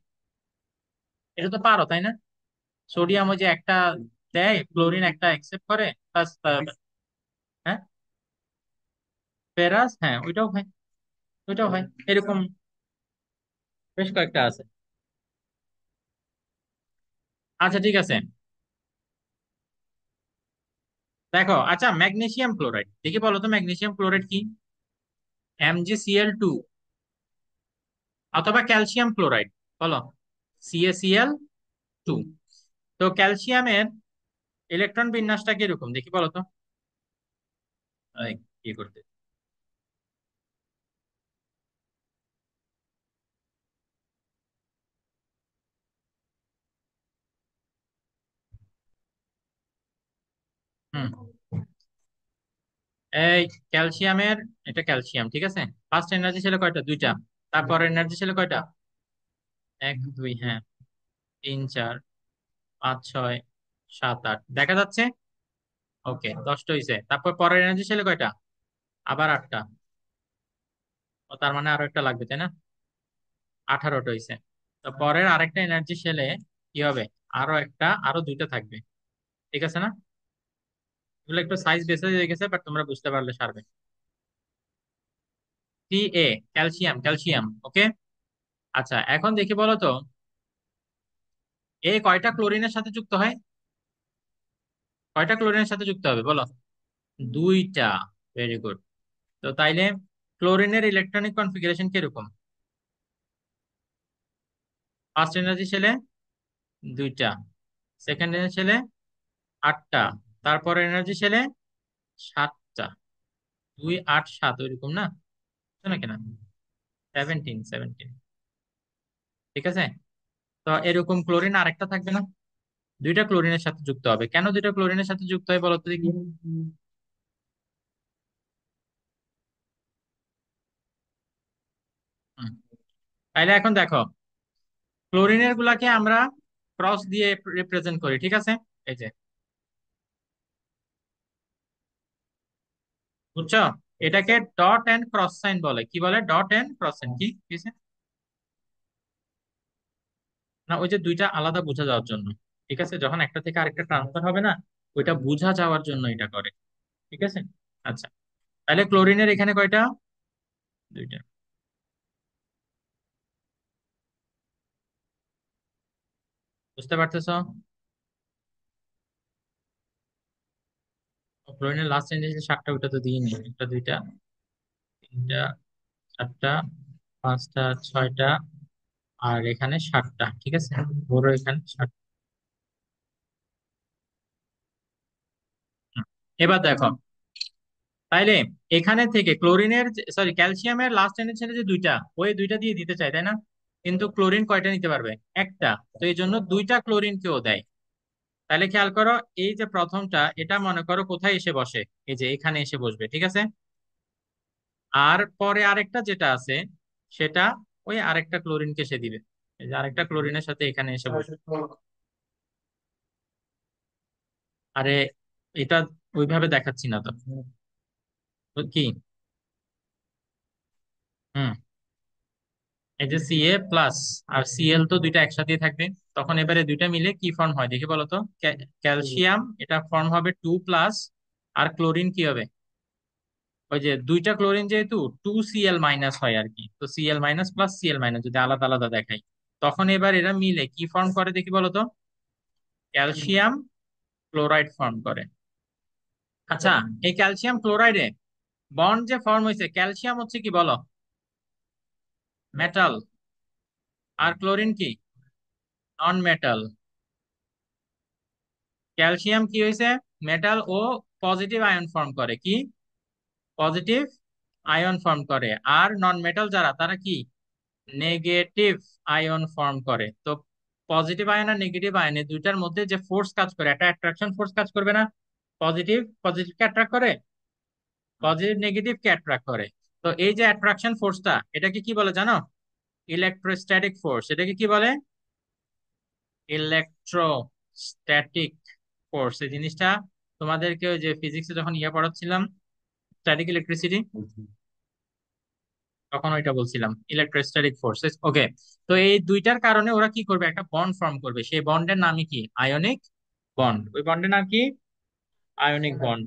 এটা তো পারো তাই না? সোডিয়াম ওই যে একটা দেয়, ক্লোরিন একটা অ্যাকসেপ্ট করে, প্লাস, হ্যাঁ, ফেরাস, হ্যাঁ ওইটাও হয়, ওইটাও হয় এরকম, বেশ কয়েকটা আছে। আচ্ছা ঠিক আছে, দেখো, আচ্ছা ম্যাগনেসিয়াম ক্লোরাইড দেখি, বলো তো ম্যাগনেসিয়াম ক্লোরাইড কি, MgCl2, অথবা ক্যালসিয়াম ক্লোরাইড, বলো, CaCl2। তো ক্যালসিয়ামের ইলেকট্রন বিন্যাসটা কিরকম দেখি বলো তো। এই, কি করতে, হুম, এই ক্যালসিয়ামের, এটা ক্যালসিয়াম, ঠিক আছে? ফার্স্ট এনার্জি ছিল কয়টা, 2টা। তারপর এনার্জি ছিল কয়টা, 1 2, হ্যাঁ, 3 4 5 6 7 8 দেখা যাচ্ছে। ওকে, 10টা হয়েছে। তারপর পরের এনার্জি ছিল কয়টা, আবার 8টা। ও তার মানে আরো একটা লাগবে তাই না, 18টা হয়েছে। তো পরের আরেকটা এনার্জি সেলে কি হবে, আরো একটা, আরো 2টা থাকবে, ঠিক আছে না? এগুলো একটু সাইজ বেশি হয়ে গেছে, বাট তোমরা বুঝতে পারলে সারবে। Ca, ক্যালসিয়াম, ক্যালসিয়াম, ওকে। আচ্ছা এখন দেখি বলো তো, এ কয়টা ক্লোরিনের সাথে যুক্ত হয়? কয়টা ক্লোরিনের সাথে যুক্ত হবে বলো? দুইটা। Very good. তো তাইলে ক্লোরিনের ইলেকট্রনিক কনফিগারেশন কিরকম? ফার্স্ট এনার্জি শেলে দুইটা, সেকেন্ড এনার্জি শেলে আটটা, তারপর এনার্জি শেলে সাতটা। 2 8 7 ওইরকম না? বুঝছো না কেন? 17 17। ঠিক আছে। তো এরকম ক্লোরিন আরেকটা থাকবে না? দুইটা ক্লোরিনের সাথে যুক্ত হবে। কেন দুইটা ক্লোরিনের সাথে যুক্ত হয় বলো তো দেখি? হুম। তাইলে এখন দেখো, ক্লোরিনের গুলাকে আমরা ক্রস দিয়ে রিপ্রেজেন্ট করি, ঠিক আছে? এই যে, বুঝছো? এটাকে ডট এন্ড ক্রস সাইন বলে। কি বলে? Dot and cross sign. কি কিসে? না, ওই যে দুইটা আলাদা বোঝা যাওয়ার জন্য। ঠিক আছে, যখন একটা থেকে আরেকটা ট্রান্সফার হবে না, ওইটা বোঝা যাওয়ার জন্য এটা করে। ঠিক আছে। আচ্ছা, তাহলে ক্লোরিনের এখানে কয়টা? দুইটা। বুঝতে পারতেছো? ক্লোরিনের লাস্ট চেঞ্জ হচ্ছে সাতটা, ওইটা তো দিইনি। একটা, দুইটা, তিনটা, চারটা, পাঁচটা, ছয়টা, আর এখানে সাতটা। ঠিক আছে, বড় এখানে সাতটা। হুম। এবার দেখো, তাইলে এখানে থেকে ক্লোরিনের, সরি, ক্যালসিয়ামের লাস্ট এনেছে যে দুইটা, ওই দুইটা দিয়ে দিতে চাই, তাই না? কিন্তু ক্লোরিন কয়টা নিতে পারবে? একটা। তো এই জন্য দুইটা ক্লোরিন কেও দেয়। তাহলে খেয়াল করো, এই যে প্রথমটা, এটা মনে করো কোথায় এসে বসে? এই যে এখানে এসে বসবে, ঠিক আছে? আর পরে আরেকটা যেটা আছে, সেটা ওই আরেকটা ক্লোরিনকে সে দিবে। এই যে আরেকটা ক্লোরিনের সাথে এখানে এসে বসবে। আরে, এটা ওইভাবে দেখাচ্ছি না তো। তো কি? হুম। এই যে সিএ প্লাস আর সিএল তো দুইটা একসাথেই থাকবে। তখন এবারে দুইটা মিলে কি ফর্ম হয় দেখি বলো তো? ক্যালসিয়াম, এটা ফর্ম হবে 2+। আর ক্লোরিন কি হবে? ওই যে দুইটা ক্লোরিন যেহেতু 2Cl- হয় আর কি, তো Cl- প্লাস Cl- যদি আলাদা আলাদা দেখাই, তখন এবার এরা মিলে কি ফর্ম করে দেখি বলো তো? ক্যালসিয়াম ক্লোরাইড ফর্ম করে। আচ্ছা, এই ক্যালসিয়াম ক্লোরাইডে বন্ড যে ফর্ম হয়েছে, ক্যালসিয়াম হচ্ছে কি বলো? মেটাল। আর ক্লোরিন কি? নন মেটাল। ক্যালসিয়াম কি হয়েছে? মেটাল ও পজিটিভ আয়ন ফর্ম করে। কি? পজিটিভ আয়ন ফর্ম করে। আর নন মেটাল যারা, তারা কি? নেগেটিভ আয়ন ফর্ম করে। তো পজিটিভ আয়ন আর নেগেটিভ আয়ন, এই দুইটার মধ্যে যে ফোর্স কাজ করে, একটা অ্যাট্রাকশন ফোর্স কাজ করবে না? পজিটিভ পজিটিভকে অ্যাট্রাক্ট করে, পজিটিভ নেগেটিভকে অ্যাট্রাক্ট করে। তো এই যে অ্যাট্রাকশন ফোর্সটা, এটাকে কি বলে জানো? Electrostatic force. এটাকে কি বলে? Electrostatic force. এই জিনিসটা তোমাদেরকে ওই যে ফিজিক্সে যখন ইয়ে পড়াচ্ছিলাম, স্ট্যাটিক ইলেকট্রিসিটি, তখন ওইটা বলছিলাম, ইলেকট্রোস্ট্যাটিক ফোর্সেস। ওকে। তো এই দুইটার কারণে ওরা কি করবে? একটা বন্ড ফর্ম করবে। সেই বন্ডের নামই কি? Ionic bond. ওই বন্ডের নাম কি? Ionic bond.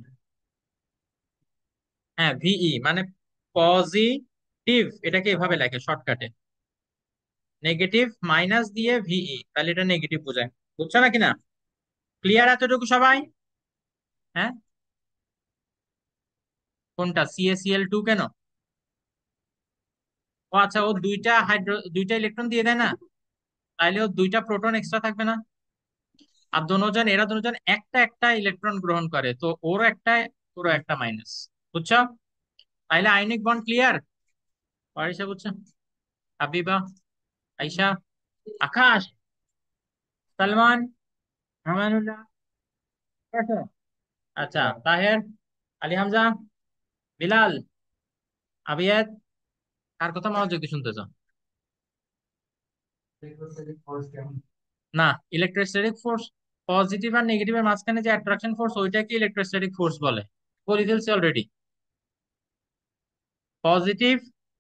হ্যাঁ, ভিই মানে পজিটিভ। এটাকে এভাবে লেখে শর্টকাটে, নেগেটিভ মাইনাস দিয়ে ভিই, তাহলে এটা নেগেটিভ বোঝায়। বুঝছো নাকি না? ক্লিয়ার এতটুকু সবাই? হ্যাঁ। কোনটা? CaCl2 কেন? ও আচ্ছা, ও দুইটা দুইটা ইলেকট্রন দিয়ে দেয় না? তাইলে ও দুইটা প্রোটন এক্সট্রা থাকবে না? আর দুজন, এরা দুজন একটা একটা ইলেকট্রন গ্রহণ করে, তো ওর একটা, ওরও একটা মাইনাস। বুঝছো? তাইলে আইনিক বন্ড ক্লিয়ার? পারিসা বুঝছো? হাবিবা, আইসা, আকাশ, সালমান, রহমানুল্লাহ, ঠিক আছে? আচ্ছা, তাহের, আলী হামজা, বিলাল, আবিয়াদ, কার কথা মনোযোগ দিয়ে শুনতেছ? না, ইলেকট্রোস্ট্যাটিক ফোর্স, পজিটিভ আর নেগেটিভের মাঝখানে যে অ্যাট্রাকশন ফোর্স, ওইটাকে ইলেকট্রোস্ট্যাটিক ফোর্স বলে। বলে ফেলছি অলরেডি। পজিটিভ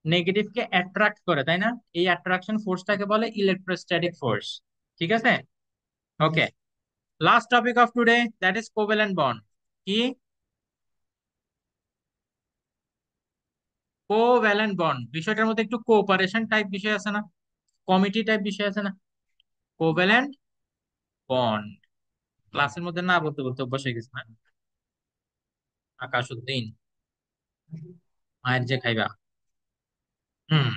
নেগেটিভকে অ্যাট্রাক্ট করে, তাই না? এই অ্যাট্রাকশন ফোর্সটাকে বলে ইলেকট্রোস্ট্যাটিক ফোর্স। ঠিক আছে। Okay. Last topic of today, that is covalent bond. কি? কোভ্যালেন্ট বন্ড বিষয়টার মধ্যে একটু কোঅপারেশন টাইপ বিষয় আছে না? কমিটি টাইপ বিষয় আছে না, কোভ্যালেন্ট বন্ড। ক্লাসের মধ্যে না বলতে বলতে অভ্যাস হয়ে গেছে না। আকাশউদ্দিন, মায়ের যে খাইবা। হুম।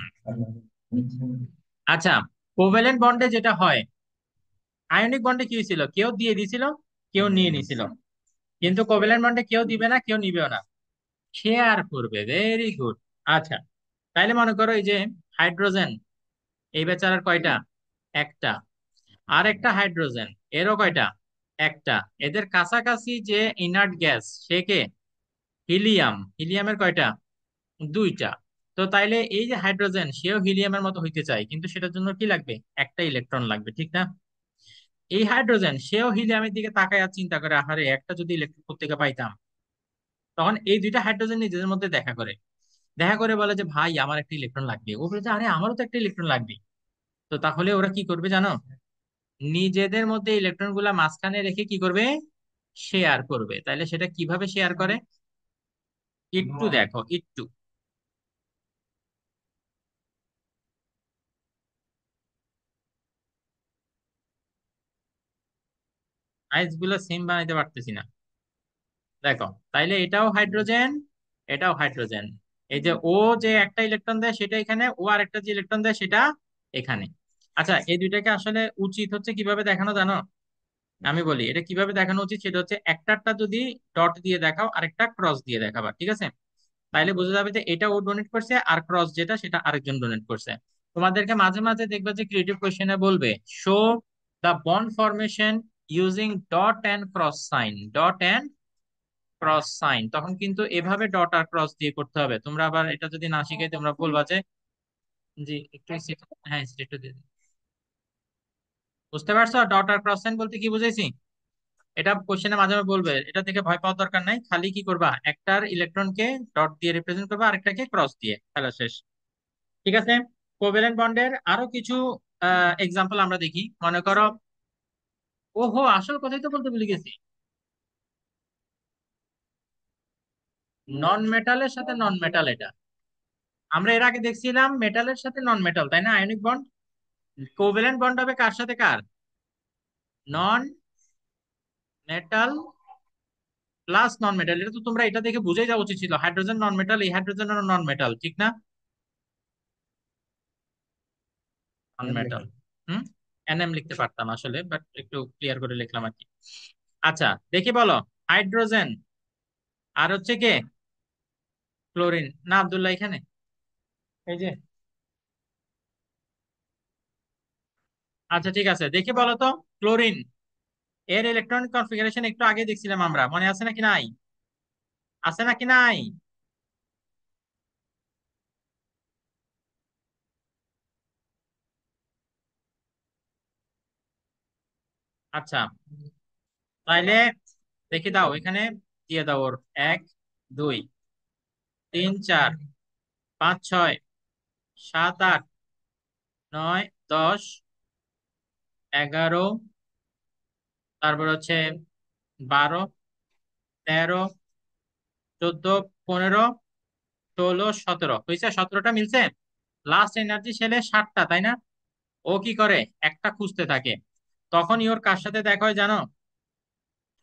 আচ্ছা, কোভ্যালেন্ট বন্ডে যেটা হয়, আয়নিক বন্ডে কি হয়েছিল, কেউ দিয়ে দিছিল, কেউ নিয়ে নিছিল। কিন্তু কোভ্যালেন্ট বন্ডে কেউ দিবে না, কেউ নিবেও না, শেয়ার করবে। Very good. আচ্ছা, তাইলে মনে করো এই যে হাইড্রোজেন, এই বেচারার কয়টা? একটা। আর একটা হাইড্রোজেন, এরও কয়টা? একটা। এদের কাছাকাছি যে ইনার্ট গ্যাস, সে কে? হিলিয়াম। হিলিয়ামের কয়টা? দুইটা। তো তাইলে এই যে হাইড্রোজেন, সেও হিলিয়ামের মতো হইতে চায়, কিন্তু সেটার জন্য কি লাগবে? একটা ইলেকট্রন লাগবে, ঠিক না? এই হাইড্রোজেন সেও হিলিয়ামের দিকে তাকায় আর চিন্তা করে, আহারে একটা যদি ইলেকট্রন প্রত্যেকে পাইতাম। তখন এই দুইটা হাইড্রোজেন নিজেদের মধ্যে দেখা করে, দেখা করে বলে যে ভাই আমার একটা ইলেকট্রন লাগবে। ও বলে যে আরে আমারও তো একটা ইলেকট্রন লাগবে। তো তাহলে ওরা কি করবে জানো? নিজেদের মধ্যে ইলেকট্রন গুলা মাঝখানে রেখে কি করবে? শেয়ার করবে। তাইলে সেটা কিভাবে শেয়ার করে? একটু দেখো, একটু। আইস গুলো সেম বানাইতে পারতেছি না। দেখো, তাইলে এটাও হাইড্রোজেন, এটাও হাইড্রোজেন। এই যে ও যে একটা ইলেকট্রন দেয় সেটা এখানে, ও আর একটা যে ইলেকট্রন দেয় সেটা এখানে। আচ্ছা, এই দুইটাকে আসলে উচিত হচ্ছে কিভাবে দেখানো জানো? আমি বলি এটা কিভাবে দেখানো উচিত, সেটা হচ্ছে একটারটা যদি ডট দিয়ে দেখাও, আরেকটা ক্রস দিয়ে দেখাবা, ঠিক আছে? তাইলে বোঝা যাবে যে এটা ও ডোনেট করছে, আর ক্রস যেটা সেটা আরেকজন ডোনেট করছে। তোমাদেরকে মাঝে মাঝে দেখবা যে ক্রিয়েটিভ কোশ্চেনে বলবে show the bond formation using dot and cross sign, dot and cross sign. তখন কিন্তু এভাবে ডট আর ক্রস দিয়ে করতে হবে। তোমরা আবার এটা যদি না শিখে তোমরা বলবা যে, জি একটু হ্যাঁ একটু দিয়ে দিন। বুঝতে পারছো ডট আর ক্রস সাইন বলতে কি বুঝাইছি? এটা কোশ্চেনে মাঝে মাঝে বলবে, এটা থেকে ভয় পাওয়ার দরকার নাই। খালি কি করবা, একটার ইলেকট্রনকে ডট দিয়ে রিপ্রেজেন্ট করবা, আরেকটাকে ক্রস দিয়ে, খেলা শেষ। ঠিক আছে। কোভ্যালেন্ট বন্ডের আরো কিছু এক্সাম্পল আমরা দেখি। মনে করো, ওহো আসল কথাই তো বলতে ভুলে গেছি। নন মেটালের সাথে নন মেটাল, এটা আমরা এর আগে দেখছিলাম মেটালের সাথে নন মেটাল, তাই না? Ionic bond. কোভ্যালেন্ট বন্ড হবে কার সাথে কার? Non metal plus non metal. এটা তো তোমরা এটা দেখে বুঝে যাওয়া উচিত ছিল, হাইড্রোজেন নন মেটাল, এই হাইড্রোজেন নন মেটাল, ঠিক না? নন মেটাল। হুম। এনএম লিখতে পারতাম আসলে, বাট একটু ক্লিয়ার করে লিখলাম আর কি। আচ্ছা, দেখি বলো। হাইড্রোজেন, আর হচ্ছে কে? ক্লোরিন না আব্দুল্লাহ এখানে, এই যে। আচ্ছা ঠিক আছে, দেখি বলো তো। ক্লোরিন, এর ইলেকট্রনিক কনফিগারেশন একটু আগে দেখছিলাম আমরা, মনে আছে নাকি নাই? আছে নাকি নাই? আচ্ছা, তাইলে দেখি দাও এখানে, দিয়ে দাও ওর। এক, দুই, তিন, চার, পাঁচ, ছয়, সাত, আট, নয়, 10, 11, তারপর হচ্ছে 12, 13, 14, 15, 16, 17 হয়েছে, 17টা মিলছে। লাস্ট এনার্জি শেলে 7টা, তাই না? ও কি করে, একটা খুঁজতে থাকে। তখনই ওর কার সাথে দেখা হয় জানো?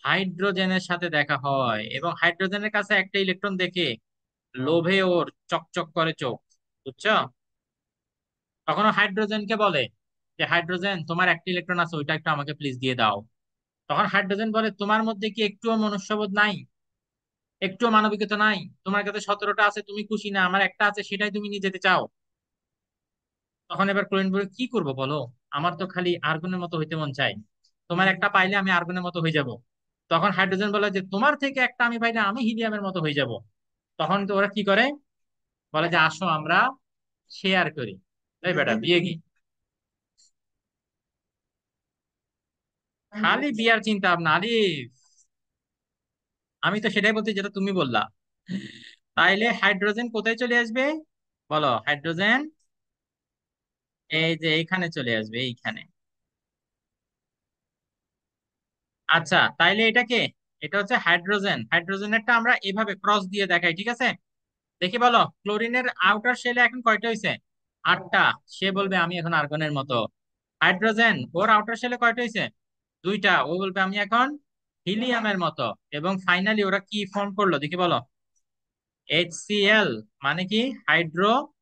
হাইড্রোজেনের সাথে দেখা হয়। এবং হাইড্রোজেনের কাছে একটা ইলেকট্রন দেখে লোভে ওর চকচক করে চোখ, বুঝছো? তখন ও হাইড্রোজেনকে বলে যে হাইড্রোজেন তোমার একটা ইলেকট্রন আছে, ওইটা একটু আমাকে প্লিজ দিয়ে দাও। তখন হাইড্রোজেন বলে তোমার মধ্যে কি একটুও মনুষ্যবোধ নাই, একটুও মানবিকতা নাই? তোমার কাছে 17টা আছে, তুমি খুশি না? আমার একটা আছে, সেটাই তুমি নিয়ে যেতে চাও। তখন এবার ক্লোরিন বলে কি করবো বলো, আমার তো খালি আর্গনের মতো হইতে মন চাই, তোমার একটা পাইলে আমি আর্গনের মতো হয়ে যাব। তখন হাইড্রোজেন বলে যে তোমার থেকে একটা আমি পাইলে আমি হিলিয়ামের মতো হয়ে যাব। তখন তো ওরা কি করে, বলে যে আসো আমরা শেয়ার করি। এই বেটা বিয়ে কি, খালি বিয়ার চিন্তা ভাবনা আলিফ। আমি তো সেটাই বলছি যেটা তুমি বললা। তাইলে হাইড্রোজেন কোথায় চলে আসবে বলো? হাইড্রোজেন এই যে এইখানে চলে আসবে, এইখানে। আচ্ছা, তাইলে এটা কে? এটা হচ্ছে হাইড্রোজেন। হাইড্রোজেনেরটা আমরা এভাবে ক্রস দিয়ে দেখাই, ঠিক আছে? দেখি বলো, ক্লোরিনের আউটার শেলে এখন কয়টা হয়েছে? আটটা। সে বলবে আমি এখন আর্গনের মতো। হাইড্রোজেন, ওর আউটার শেলে কয়টা হয়েছে? দুইটা, ও বলবে আমি এখন হিলিয়ামের মতো। এবং ফাইনালি ওরা কি ফর্ম করলো দেখি বলো? HCl, মানে কি? Hydrochloric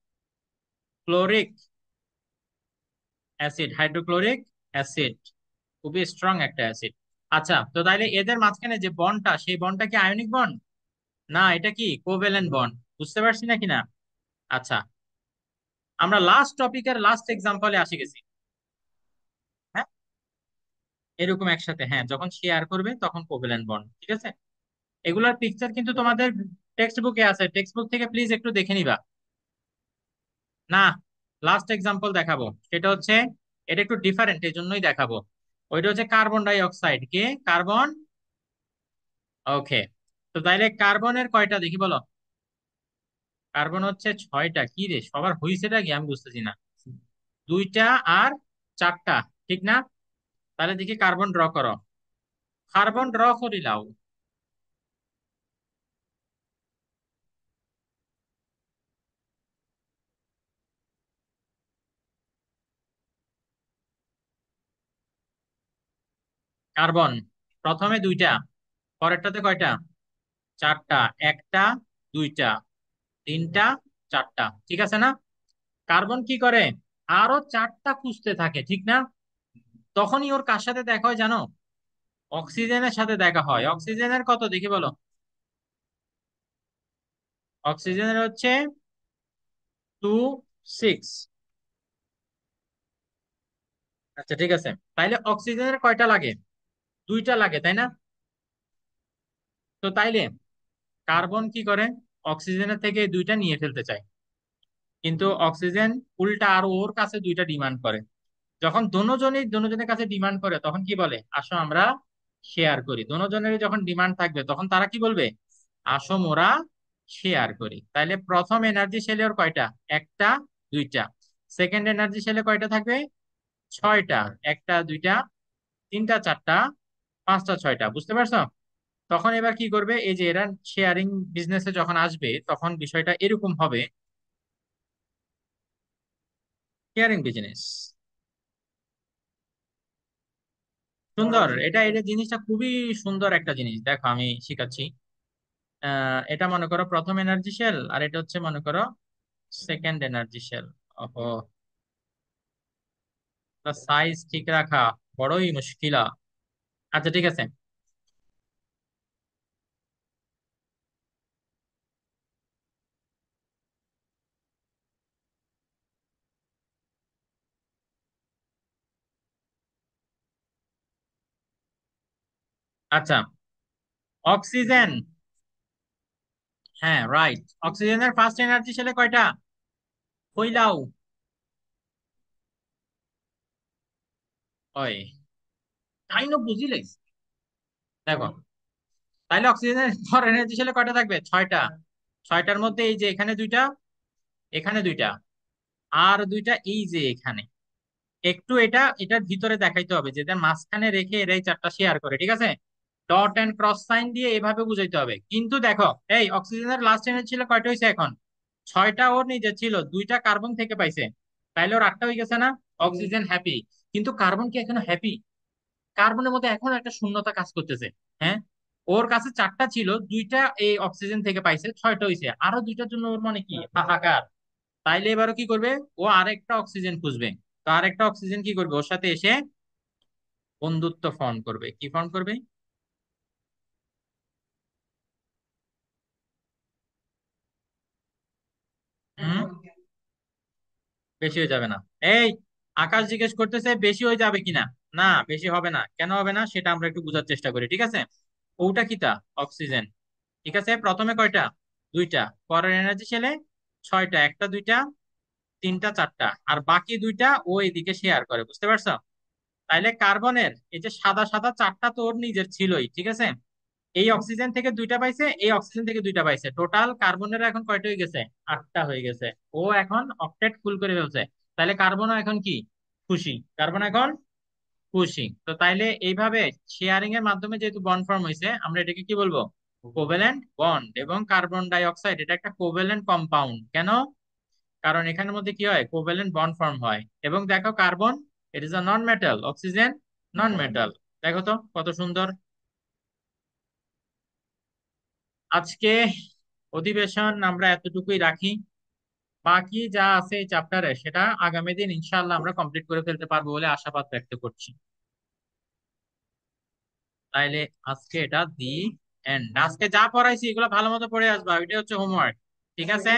acid, hydrochloric acid. খুবই স্ট্রং একটা অ্যাসিড। আচ্ছা, তো তাইলে এদের মাঝখানে যে বন্ডটা, সেই বন্ডটা কি আয়নিক বন্ড? না, এটা কি কোভ্যালেন্ট বন্ড। বুঝতে পারছি নাকি না? আচ্ছা, আমরা লাস্ট টপিকের লাস্ট এক্সাম্পলে আসি গেছি। হ্যাঁ, এরকম একসাথে, হ্যাঁ, যখন শেয়ার করবে তখন কোভ্যালেন্ট বন্ড, ঠিক আছে? এগুলার পিকচার কিন্তু তোমাদের টেক্সট বুকে আছে, টেক্সট বুক থেকে প্লিজ একটু দেখে নিবা। না, লাস্ট এক্সাম্পল দেখাবো, সেটা হচ্ছে, এটা একটু ডিফারেন্ট এই জন্যই দেখাবো। ওইটা হচ্ছে কার্বন ডাই অক্সাইড। কে? কার্বন। ওকে, তো তাইলে কার্বনের কয়টা দেখি বলো? কার্বন হচ্ছে ছয়টা। কি রে, সবার হইছেটা কি আমি বুঝতেছি না। দুইটা আর চারটা, ঠিক না? তাহলে দেখি কার্বন ড্র করো। কার্বন ড্র করিলাও। কার্বন প্রথমে দুইটা, পরেরটাতে কয়টা? চারটা। একটা, দুইটা, তিনটা, চারটা, ঠিক আছে না? কার্বন কি করে? আরো চারটা খুঁজতে থাকে, ঠিক না? তখনই ওর কার সাথে দেখা হয় জানো? অক্সিজেনের সাথে দেখা হয়। অক্সিজেনের কত দেখি বলো? অক্সিজেনের হচ্ছে 2, 6। আচ্ছা, ঠিক আছে। তাইলে অক্সিজেনের কয়টা লাগে? দুইটা লাগে, তাই না? তো তাইলে কার্বন কি করে? অক্সিজেনের থেকে এই দুইটা নিয়ে ফেলতে চায়, কিন্তু অক্সিজেন উল্টা আরো ওর কাছে দুইটা ডিমান্ড করে। যখন দোনোজনের কাছে ডিমান্ড করে, তখন কি বলে? আসো আমরা শেয়ার করি। দোনোজনেরই যখন ডিমান্ড থাকবে, তখন তারা কি বলবে? আসো মোরা শেয়ার করি। তাইলে প্রথম এনার্জি শেলে ওর কয়টা? একটা, দুইটা। সেকেন্ড এনার্জি শেলে কয়টা থাকবে? ছয়টা। একটা, দুইটা, তিনটা, চারটা, পাঁচটা, ছয়টা। বুঝতে পারছো? তখন এবার কি করবে? এই যে এরা শেয়ারিং বিজনেসে যখন আসবে, তখন বিষয়টা এরকম হবে। শেয়ারিং বিজনেস সুন্দর। এটা জিনিসটা খুবই সুন্দর একটা জিনিস। দেখো আমি শিখাচ্ছি। এটা মনে করো প্রথম এনার্জি শেল, আর এটা হচ্ছে মনে করো সেকেন্ড এনার্জি শেল। ওহো, সাইজ ঠিক রাখা বড়ই মুশকিলা। আচ্ছা, ঠিক আছে। আচ্ছা, অক্সিজেন। হ্যাঁ, রাইট। অক্সিজেনের ফার্স্ট এনার্জি শেলে কয়টা? কইলাও। ওই, তাই না, বুঝিলে? দেখো, তাইলে অক্সিজেনের পর এনার্জি শেলে কয়টা থাকবে? ছয়টা। ছয়টার মধ্যে এই যে এখানে দুইটা, এখানে দুইটা, আর দুইটা এই যে এখানে। একটু এটার ভিতরে দেখাইতে হবে, যেটা মাঝখানে রেখে এরাই চারটা শেয়ার করে, ঠিক আছে? ডট এন্ড ক্রস সাইন দিয়ে এভাবে বুঝাইতে হবে। কিন্তু দেখো, এই অক্সিজেনের লাস্ট এনার্জি ছিল কয়টা হয়েছে এখন? ছয়টা ওর নিজে ছিল, দুইটা কার্বন থেকে পাইছে। তাইলে ওর আটটা হয়ে গেছে না? Oxygen happy. কিন্তু কার্বন কি এখনো হ্যাপি? কার্বনের মধ্যে এখনো একটা শূন্যতা কাজ করতেছে। হ্যাঁ, ওর কাছে চারটা ছিল, দুইটা এই অক্সিজেন থেকে পাইছে, ছয়টা হয়েছে, আরো দুইটার জন্য ওর মানে কি হাহাকার। তাইলে এবারও কি করবে? ও আরেকটা অক্সিজেন খুঁজবে। তো আরেকটা অক্সিজেন কি করবে? ওর সাথে এসে বন্ধুত্ব ফর্ম করবে। কি ফর্ম করবে? হুম, বেশি হয়ে যাবে না? এই, আকাশ জিজ্ঞেস করতেছে বেশি হয়ে যাবে কিনা। না, বেশি হবে না। কেন হবে না সেটা আমরা একটু বোঝার চেষ্টা করি, ঠিক আছে? ওটা কিটা? অক্সিজেন। ঠিক আছে, প্রথমে কয়টা? দুইটা। পরের এনার্জি শেলে ছয়টা। একটা, দুইটা, তিনটা, চারটা, আর বাকি দুইটা ও এদিকে শেয়ার করে। বুঝতে পারছো? তাইলে কার্বনের এই যে সাদা সাদা চারটা তো ওর নিজের ছিলই, ঠিক আছে? এই অক্সিজেন থেকে দুইটা পাইছে, এই অক্সিজেন থেকে দুইটা পাইছে, টোটাল কার্বনের এখন কয়টা হয়ে গেছে? আটটা হয়ে গেছে। ও এখন অক্টেট ফুল করে ফেলছে। তাহলে কার্বনও এখন কি? খুশি। কার্বন এখন খুশি। তো তাইলে এইভাবে শেয়ারিং এর মাধ্যমে যেহেতু বন্ড ফর্ম হয়েছে, আমরা এটাকে কি বলবো? Covalent bond. এবং কার্বন ডাই অক্সাইড এটা একটা কোভ্যালেন্ট কম্পাউন্ড। কেন? কারণ এখানের মধ্যে কি হয়, কোভ্যালেন্ট বন্ড ফর্ম হয়। এবং দেখো carbon, it is a non metal, oxygen non metal. দেখো তো কত সুন্দর। আজকে অধিবেশন আমরা এতটুকুই রাখি। বাকি যা আছে এই চ্যাপ্টারে সেটা আগামী দিন ইনশাআল্লাহ আমরা কমপ্লিট করে ফেলতে পারবো বলে আশাবাদ ব্যক্ত করছি। তাইলে আজকে এটা দি এন্ড। আজকে যা পড়াইছি এগুলো ভালো মতো পড়ে আসবা, এটা হচ্ছে হোমওয়ার্ক। ঠিক আছে।